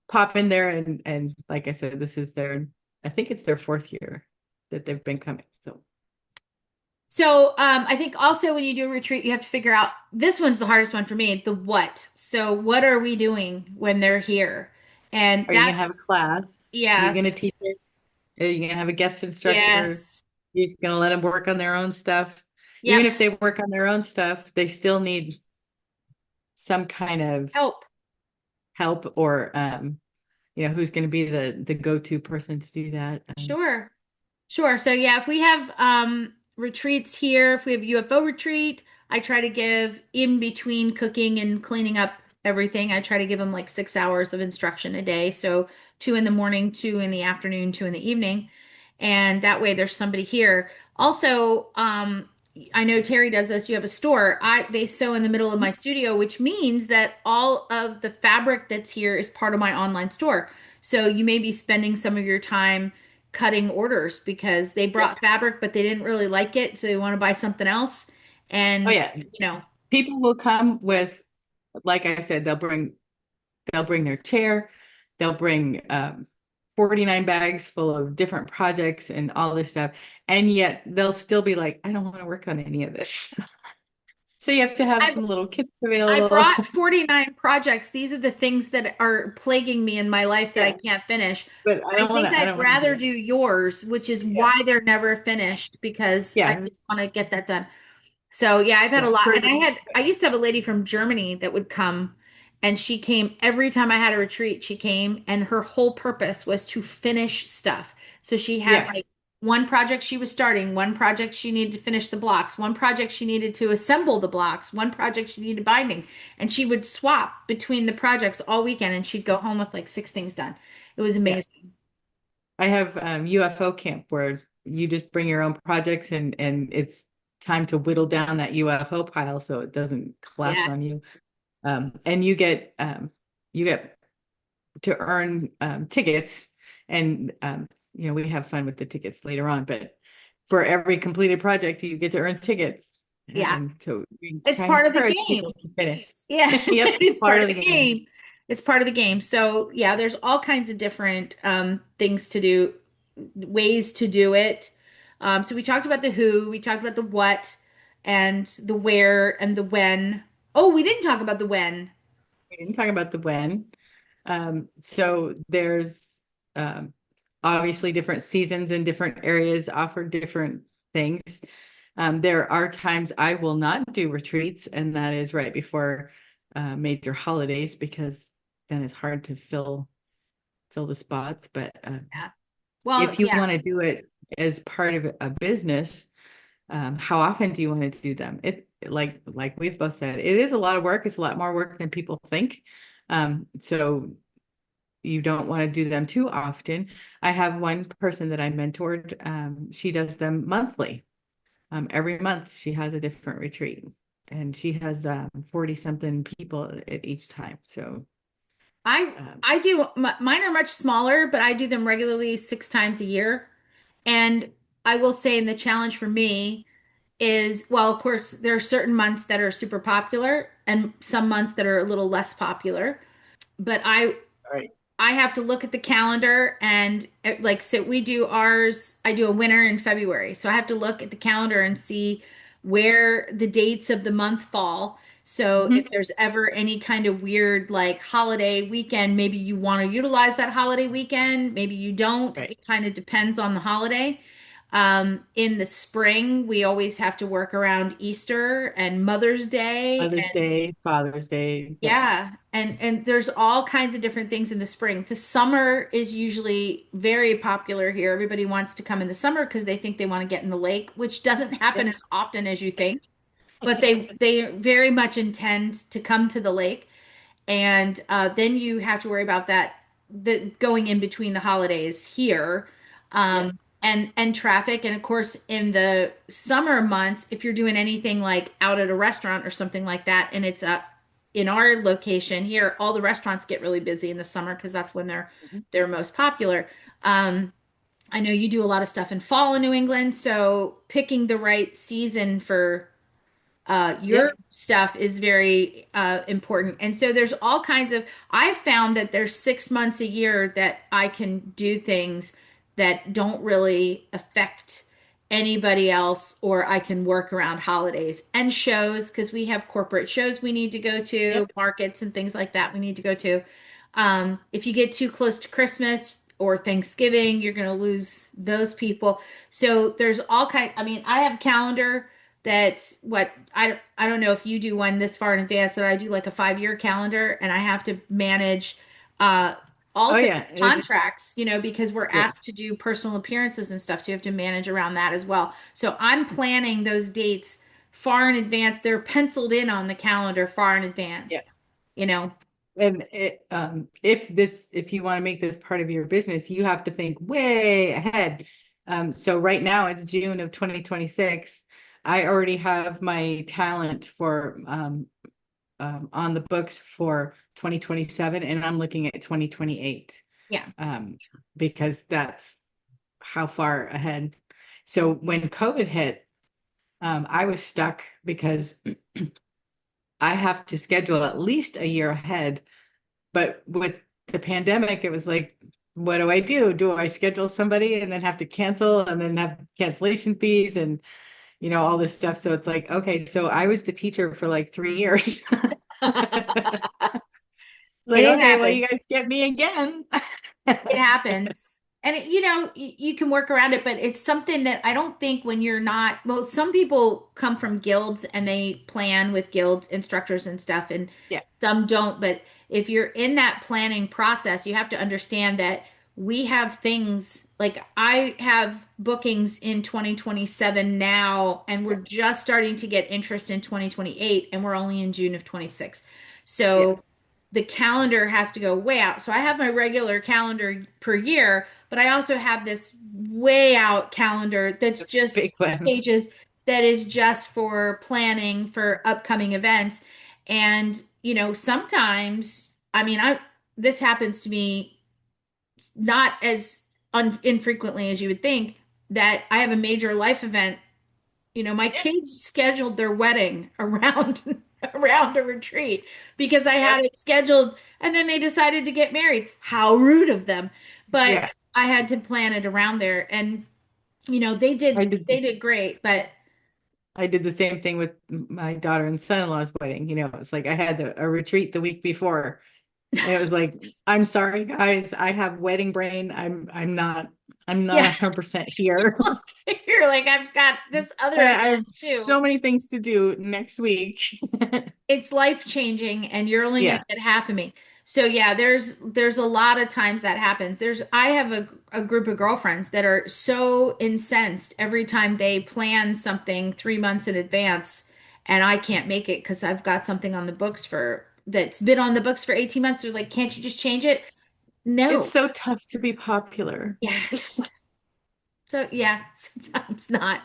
pop in there, and like I said, this is I think it's their fourth year that they've been coming. So I think also when you do a retreat, you have to figure out this one's the hardest one for me, the what. So what are we doing when they're here? And are you gonna have a that's class? Are you gonna yes, teach it? Are you gonna have a guest instructor? yes, You're just gonna let them work on their own stuff? yep, Even if they work on their own stuff, they still need some kind of help. help, or who's going to be the go-to person to do that. Sure. Sure. So yeah, if we have retreats here, if we have UFO retreat, I try to give in between cooking and cleaning up everything. I try to give them like 6 hours of instruction a day. So 2 in the morning, 2 in the afternoon, 2 in the evening. And that way there's somebody here. Also, I know Terri does this. You have a store. They sew in the middle of my studio, which means that all of the fabric that's here is part of my online store. So you may be spending some of your time cutting orders because they Yep. brought fabric, but they didn't really like it, so they want to buy something else. Oh And, yeah, people will come with, like I said, they'll bring their chair, they'll bring 49 bags full of different projects and all this stuff, and yet they'll still be like, I don't want to work on any of this. So you have to have I some little kits I available. brought 49 projects. These are the things that are plaguing me in my life that I Yeah, can't finish. but I think I I'd don't want to do rather that. do yours, which is Yeah, why they're never finished because I yeah, just want to get that done. So yeah, I've had a yeah. lot. And I used to have a lady from Germany that would come and she came every time I had a retreat, she came and her whole purpose was to finish stuff. So she had Yeah, like one project she was starting, one project she needed to finish the blocks, one project she needed to assemble the blocks, one project she needed binding. And she would swap between the projects all weekend and she'd go home with like 6 things done. It was yeah. amazing. I have UFO camp where you just bring your own projects, and it's time to whittle down that UFO pile so it doesn't collapse Yeah. on you. And you get to earn tickets, and we have fun with the tickets later on. But for every completed project, you get to earn tickets, Yeah. and so we It's try and part of the encourage game. people to finish. Yeah. Yep, It's part part of of the the game. game. It's part of the game. So, yeah, there's all kinds of different things to do, ways to do it. So we talked about the who, we talked about the what, and the where, and the when. Oh, we didn't talk about the when. We didn't talk about the when. So there's um, obviously different seasons and different areas offer different things. There are times I will not do retreats, and that is right before major holidays because then it's hard to fill the spots. But Yeah. Well, if you yeah. want to do it as part of a business, how often do you want to do them? It like we've both said, it is a lot of work. It's a lot more work than people think. So you don't want to do them too often. I have one person that I mentored. She does them monthly. Every month she has a different retreat, and she has 40 something people at each time. So I um, I do mine are much smaller, but I do them regularly 6 times a year. And I will say, the challenge for me is, well, of course, there are certain months that are super popular and some months that are a little less popular. But all right. I have to look at the calendar and like, so we do ours, I do a winter in February. So I have to look at the calendar and see where the dates of the month fall. So if Mhm. there's ever any kind of weird like holiday weekend, maybe you want to utilize that holiday weekend, maybe you don't. Right. It kind of depends on the holiday. In the spring, we always have to work around Easter and Mother's Day. Mother's Day, Father's Day. Yeah. Yeah, and there's all kinds of different things in the spring. The summer is usually very popular here. Everybody wants to come in the summer because they think they want to get in the lake, which doesn't happen Yes. as often as you think. But they very much intend to come to the lake, and then you have to worry about that the going in between the holidays here, Yeah. and traffic. And of course, in the summer months, if you're doing anything like out at a restaurant or something like that, and it's in our location here, all the restaurants get really busy in the summer because that's when Mhm. they're most popular. Um, I know you do a lot of stuff in fall in New England, so picking the right season for your Yep. stuff is very important. And so there's all kinds of, I've found that there's 6 months a year that I can do things that don't really affect anybody else, or I can work around holidays and shows because we have corporate shows we need to go to, Yep. markets and things like that we need to go to. If you get too close to Christmas or Thanksgiving, you're going to lose those people. So there's all kind. I mean, I have a calendar that what I don't know if you do one this far in advance, but I do like a 5 year calendar, and I have to manage uh Oh also yeah. contracts, because we're Yeah. asked to do personal appearances and stuff, so you have to manage around that as well. So I'm planning those dates far in advance. They're penciled in on the calendar far in Yeah. advance, you know. And if you want to make this part of your business, you have to think way ahead. So right now it's June of 2026. I already have my talent for on the books for 2027, and I'm looking at 2028 Yeah. um, because that's how far ahead. So when COVID hit, I was stuck because I have to schedule at least a year ahead. But with the pandemic, it was like, what do I do? Do I schedule somebody and then have to cancel and then have cancellation fees and all this stuff? So it's like, okay, so I was the teacher for like 3 years. It's like, It okay, well, happens. you guys get me again. It happens. And you can work around it, but it's something that I don't think when you're not, well, some people come from guilds and they plan with guild instructors and stuff, and Yeah, some don't. But if you're in that planning process, you have to understand that we have things like I have bookings in 2027 now, and we're just starting to get interest in 2028, and we're only in June of 26. yeah, So the calendar has to go way out. So I have my regular calendar per year, but I also have this way out calendar that's big just one. pages. that is just for planning for upcoming events. And, sometimes, I mean, this happens to me not as infrequently as you would think, that I have a major life event. My kids scheduled their wedding around around a retreat because I Yep. had it scheduled and then they decided to get married. How rude of them. But Yeah. I had to plan it around there, and they I did did they did great, but I did the same thing with my daughter and son-in-law's wedding. It was like I had a retreat the week before. And it was like, I'm sorry, guys, I have wedding brain. I'm not yeah, 100% here. you're like, I've got this other I event have too. so many things to do next week. It's life changing and you're only going Yeah. to get half of me. So yeah, there's a lot of times that happens. I have a group of girlfriends that are so incensed every time they plan something 3 months in advance and I can't make it because I've got something on the books for that's been on the books for 18 months. They're like, can't you just change it? It's it's No. so tough to be popular. Yeah. So yeah, sometimes not.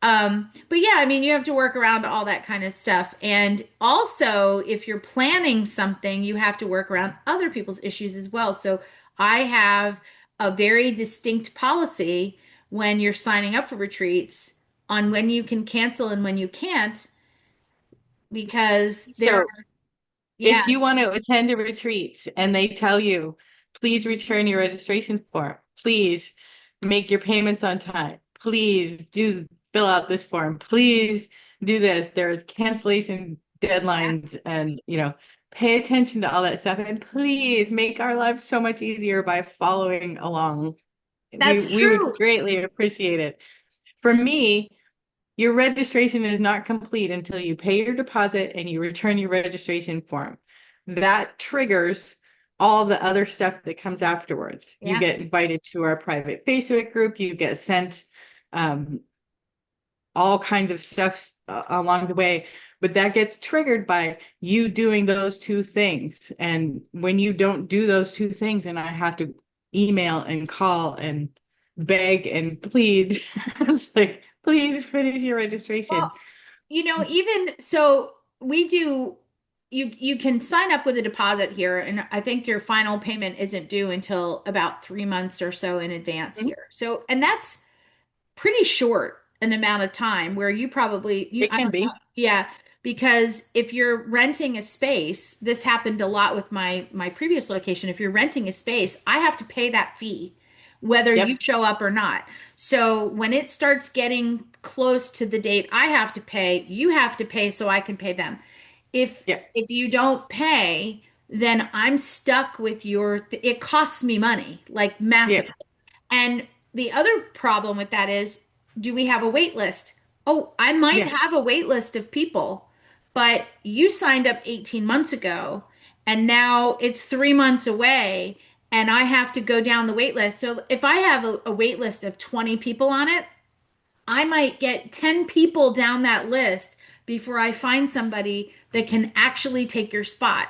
But yeah, I mean, you have to work around all that kind of stuff. And also, if you're planning something, you have to work around other people's issues as well. So I have a very distinct policy when you're signing up for retreats on when you can cancel and when you can't, because So yeah, if you want to attend a retreat and they tell you, please return your registration form, please make your payments on time, please do fill out this form, please do this. There's cancellation deadlines and, pay attention to all that stuff and please make our lives so much easier by following along. We that's we would true. greatly appreciate it. For me, your registration is not complete until you pay your deposit and you return your registration form. That triggers all the other stuff that comes afterwards. You Yeah, get invited to our private Facebook group, you get sent um, all kinds of stuff along the way, but that gets triggered by you doing those two things. And when you don't do those two things, and I have to email and call and beg and plead, it's like, please finish your registration. well, even so, we do, you can sign up with a deposit here, and I think your final payment isn't due until about 3 months or so in advance Mhm. here. So, and that's pretty short an amount of time where It I can don't know. be. Yeah, because if you're renting a space, this happened a lot with my previous location. If you're renting a space, I have to pay that fee whether you Yep. show up or not. So when it starts getting close to the date I have to pay, you have to pay so I can pay them. If Yep. if you don't pay, then I'm stuck with it costs me money, like Yeah. massive. And the other problem with that is, do we have a wait list? Oh, I might Yeah. have a wait list of people, but you signed up 18 months ago and now it's 3 months away and I have to go down the wait list. So if I have a wait list of 20 people on it, I might get 10 people down that list before I find somebody that can actually take your spot.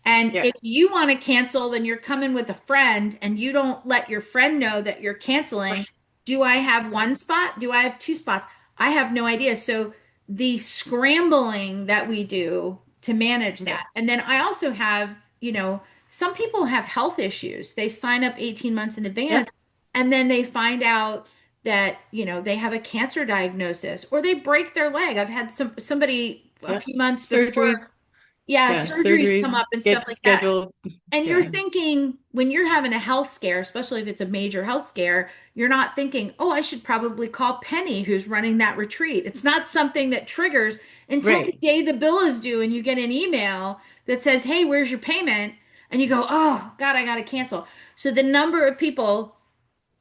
And Yeah. if you want to cancel, then you're coming with a friend and you don't let your friend know that you're canceling. Do I have one spot? Do I have two spots? I have no idea. So the scrambling that we do to manage Yeah. that. And then I also have, some people have health issues. They sign up 18 months in advance Yep. and then they find out that they have a cancer diagnosis or they break their leg. I've had somebody a Yep. few months before, Surgeries. yeah, Yeah. surgeries come Surgeries up and stuff get like that. scheduled. And you're Yeah. thinking, when you're having a health scare, especially if it's a major health scare, you're not thinking, oh, I should probably call Penny, who's running that retreat. It's not something that triggers until the Right. day the bill is due and you get an email that says, hey, where's your payment? And you go, oh, God, I got to cancel. So the number of people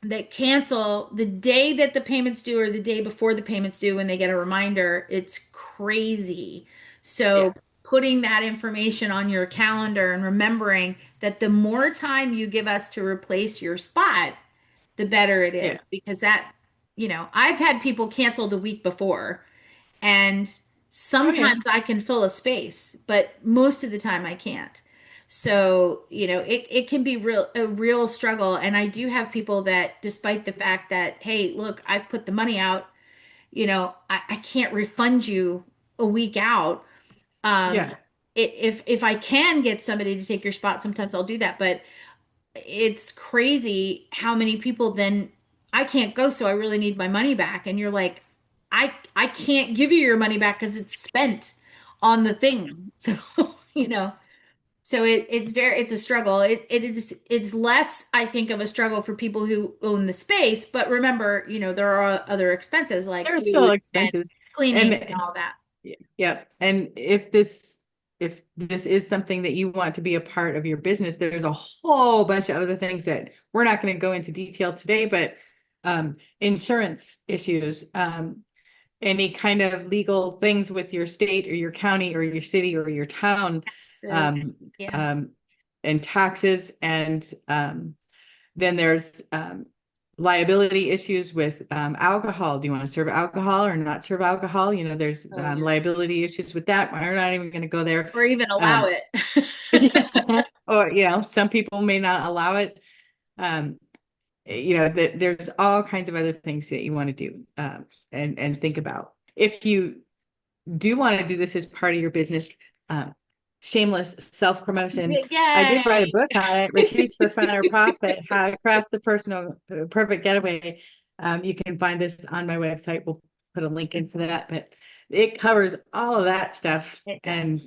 that cancel the day that the payments due or the day before the payments due when they get a reminder, it's crazy. Yeah. So putting that information on your calendar and remembering that the more time you give us to replace your spot, the better it Yeah. is, because I've had people cancel the week before, and Oh yeah. sometimes I can fill a space, but most of the time I can't. So, it can be a real struggle. And I do have people that, despite the fact that, hey, look, I've put the money out, I can't refund you a week out. Um, Yeah. if I can get somebody to take your spot, sometimes I'll do that. But it's crazy how many people then I can't go, so I really need my money back. And you're like, I can't give you your money back because it's spent on the thing. So, you know, so it's a struggle. It's less, I think, of a struggle for people who own the space, but remember, there are other expenses like There are still food and expenses. cleaning and And all that. yeah, and if this is something that you want to be a part of your business, there's a whole bunch of other things that we're not going to go into detail today, but insurance issues, any kind of legal things with your state or your county or your city or your town, So, um, yeah. um, and taxes, and then there's liability issues with alcohol. Do you want to serve alcohol or not serve alcohol? There's Oh, yeah. liability issues with that. We're not even going to go there. Or even allow Um, it. or, some people may not allow it. Um, that there's all kinds of other things that you want to do, and think about. If you do want to do this as part of your business, uh, shameless self-promotion. I did write a Yay. book on it, Retreats for Fun or Profit, How to Craft the Personal Perfect Getaway. You can find this on my website. We'll put a link in for that, but it covers all of that stuff It does.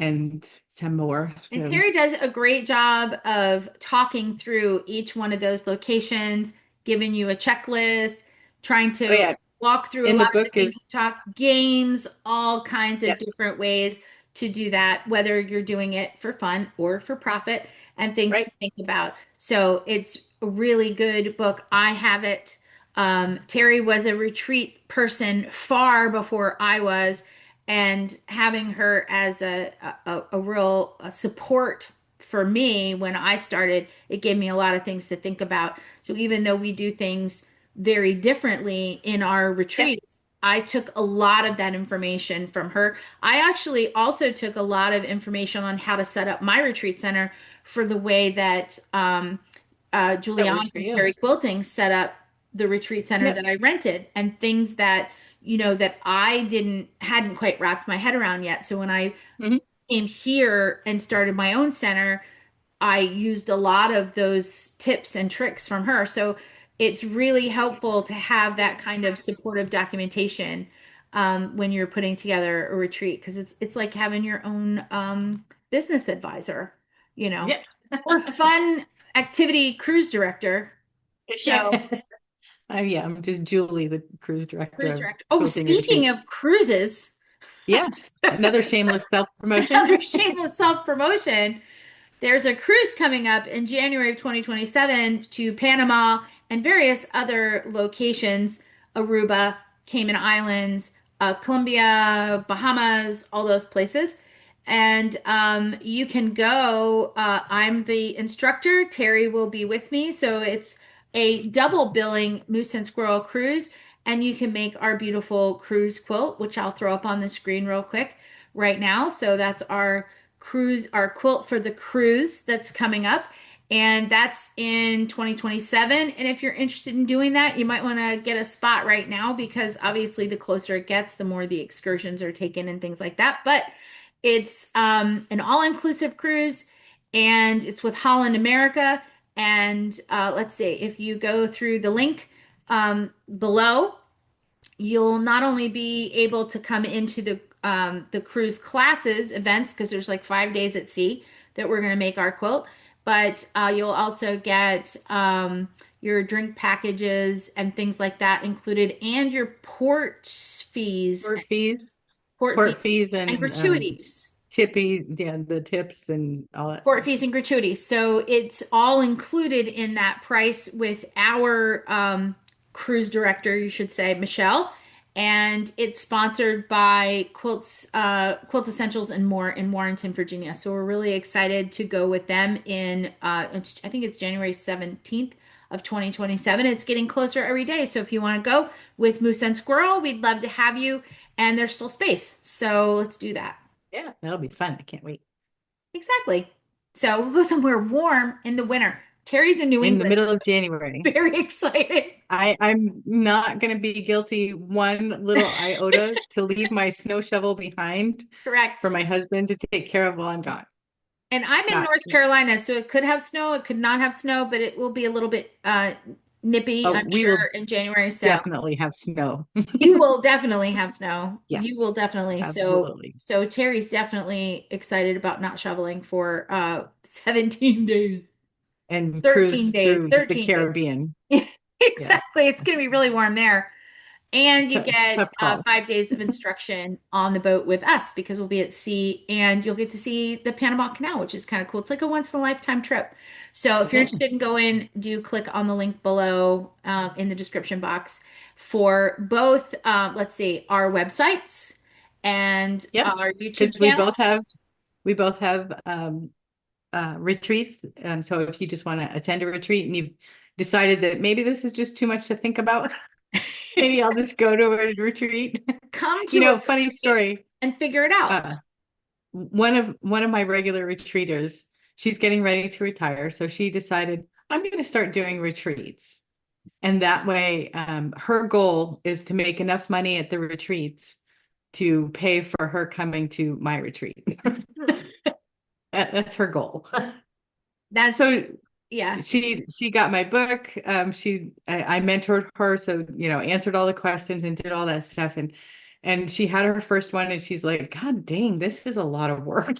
and some more. And So, Terri does a great job of talking through each one of those locations, giving you a checklist, trying oh to yeah, walk through a in the lot of the book things is we talk, games, all kinds yeah, of different ways to do that, whether you're doing it for fun or for profit, and things right. to think about. So it's a really good book. I have it. Terri was a retreat person far before I was, and having her as a real support for me when I started, it gave me a lot of things to think about. So even though we do things very differently in our Yeah, retreats, I took a lot of that information from her. I actually also took a lot of information on how to set up my retreat center for the way that that Juliana works for from you. Terri Quilting set up the retreat center Yep. that I rented, and things that that I hadn't quite wrapped my head around yet. So when I Mhm. came here and started my own center, I used a lot of those tips and tricks from her. So it's really helpful to have that kind of supportive documentation when you're putting together a retreat, because it's like having your own business advisor, you know, Yeah. or fun activity cruise director. So Yeah. Yeah, I'm just Julie, the cruise director cruise of director. Oh, Quilting speaking Retreat. of cruises, Yes, another shameless self-promotion. another shameless self-promotion. There's a cruise coming up in January of 2027 to Panama and various other locations, Aruba, Cayman Islands, Colombia, Bahamas, all those places. And you can go. I'm the instructor. Terri will be with me. So it's a double billing Moose and Squirrel cruise. And you can make our beautiful cruise quilt, which I'll throw up on the screen real quick right now. So that's our quilt for the cruise that's coming up. And that's in 2027. And if you're interested in doing that, you might want to get a spot right now, because obviously the closer it gets, the more the excursions are taken and things like that. But it's an all-inclusive cruise, and it's with Holland America. And let's see, if you go through the link below, you'll not only be able to come into the cruise classes events, because there's like 5 days at sea that we're going to make our quilt, but you'll also get your drink packages and things like that included, and your Port fees, port port fees fees and and gratuities. tippy, yeah, the tips and all that Port stuff. fees and gratuities. So it's all included in that price with our cruise director, you should say, Michelle. And it's sponsored by Quilt Essentials and More in Warrenton, Virginia. So we're really excited to go with them I think it's January 17th of 2027. It's getting closer every day. So if you want to go with Moose and Squirrel, we'd love to have you. And there's still space. So let's do that. Yeah, that'll be fun. I can't wait. Exactly. So we'll go somewhere warm in the winter. Terry's in New in the England, middle so of January. very excited. I'm not going to be guilty one little iota to leave my snow shovel behind for Correct. my husband to take care of while I'm gone. And I'm in Not, North Carolina, so it could have snow, it could not have snow, but it will be a little bit nippy, oh, I'm we will sure, in January. So definitely have snow. you will definitely have snow. You will Yes, definitely. absolutely. So Terry's definitely excited about not shoveling for 17 days. And 13 cruise days. through the 13 days. Caribbean. Yeah, Exactly. It's going to be really warm there. And you get tough call. 5 days of instruction on the boat with us because we'll be at sea and you'll get to see the Panama Canal, which is kind of cool. It's like a once in a lifetime trip. So if you're Yeah. interested in going, do click on the link below in the description box for both, let's see, our websites and Yep. our YouTube Because channel. we both have retreats. So if you just want to attend a retreat and you've decided that maybe this is just too much to think about, maybe I'll just go to a retreat. Come to a Funny retreat story. and figure it out. One of my regular retreaters, she's getting ready to retire, so she decided I'm going to start doing retreats. And that way, her goal is to make enough money at the retreats to pay for her coming to my retreat. That's her goal. That's So yeah. she got my book. I mentored her, so answered all the questions and did all that stuff. And she had her first one, and she's like, God dang, this is a lot of work.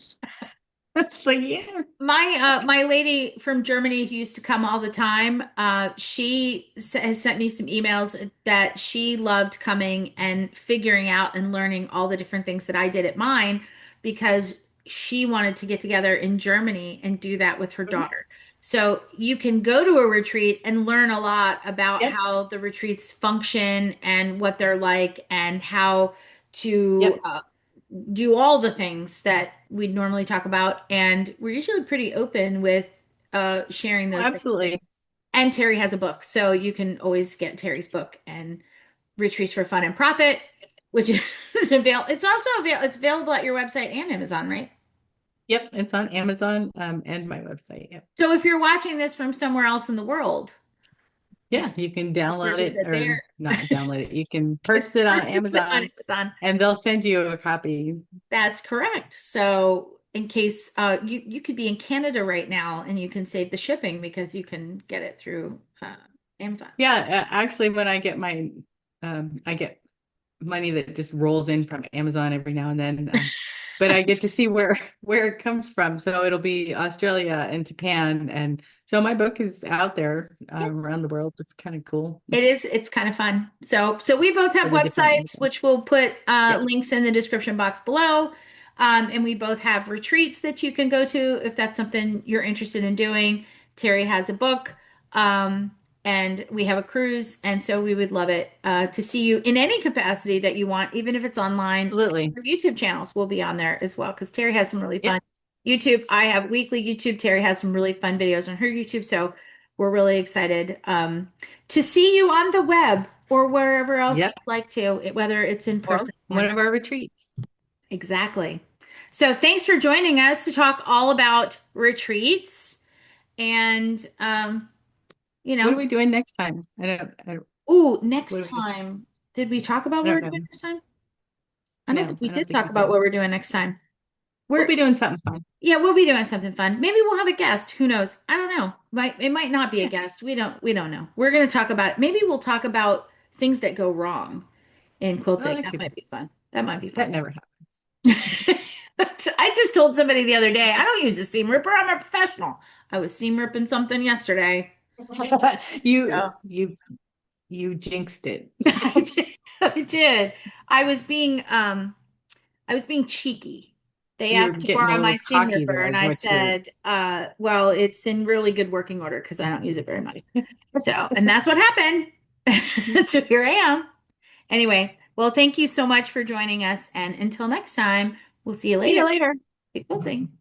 It's like, yeah. My lady from Germany who used to come all the time, has sent me some emails that she loved coming and figuring out and learning all the different things that I did at mine because she wanted to get together in Germany and do that with her Mhm. daughter. So you can go to a retreat and learn a lot about Yep. how the retreats function and what they're like and how to Yep. do all the things that we'd normally talk about. And we're usually pretty open with sharing Oh, those things. absolutely. And Terry has a book, so you can always get Terry's book and Retreats for Fun and Profit, which is available. It's also available. It's available at your website and Amazon, right? Yep. It's on Amazon, and my website. Yep. So if you're watching this from somewhere else in the world, you Yeah, can you can download purchase it it or there. not download it. You can You can purchase it on purchase it on Amazon Amazon. and they'll send you a copy. That's correct. So in case you could be in Canada right now and you can save the shipping because you can get it through Amazon. Yeah, actually, when I get money that just rolls in from Amazon every now and then. But I get to see where it comes from. So it'll be Australia and Japan, and so my book is out there around the world. It's kind of cool It is, it's kind of fun. So we both have for the different websites, reasons. which we'll put Yep. links in the description box below. And we both have retreats that you can go to if that's something you're interested in doing. Terry has a book, and we have a cruise. And so we would love it to see you in any capacity that you want, even if it's online. Absolutely. Our YouTube channels will be on there as well, because Terry has some really Yep. fun YouTube. I have weekly YouTube. Terry has some really fun videos on her YouTube. So we're really excited. To see you on the web or wherever else Yep. you'd like to, whether it's in Or person or one not. of our retreats. Exactly. So thanks for joining us to talk all about retreats and you What are know, we doing next time? ooh, What next are we, time. Did we talk about I what we're don't doing know. next time? I don't No, think we I don't did think talk we about did. what we're doing next time. We'll We're be doing something fun. Yeah, we'll be doing something fun. Maybe we'll have a guest. Who knows? I don't know. It might not be a Yeah. guest. We don't know. We're going to talk about maybe we'll talk about things that go wrong in Oh, quilting. that That could, might be fun. That might be that fun. never I just told somebody the other day, I don't use a seam ripper. I'm a professional. I was seam ripping something yesterday. happens. You So you you jinxed it. I did. I did. I was being I was being cheeky. They You were asked to getting a borrow my little seam cocky ripper, there, and is I what you're. said, well, it's in really good working order because I don't use it very much. So, and that's what happened. So here I am. Anyway, well, thank you so much for joining us. And until next time, we'll see you See later. you later. Happy quilting.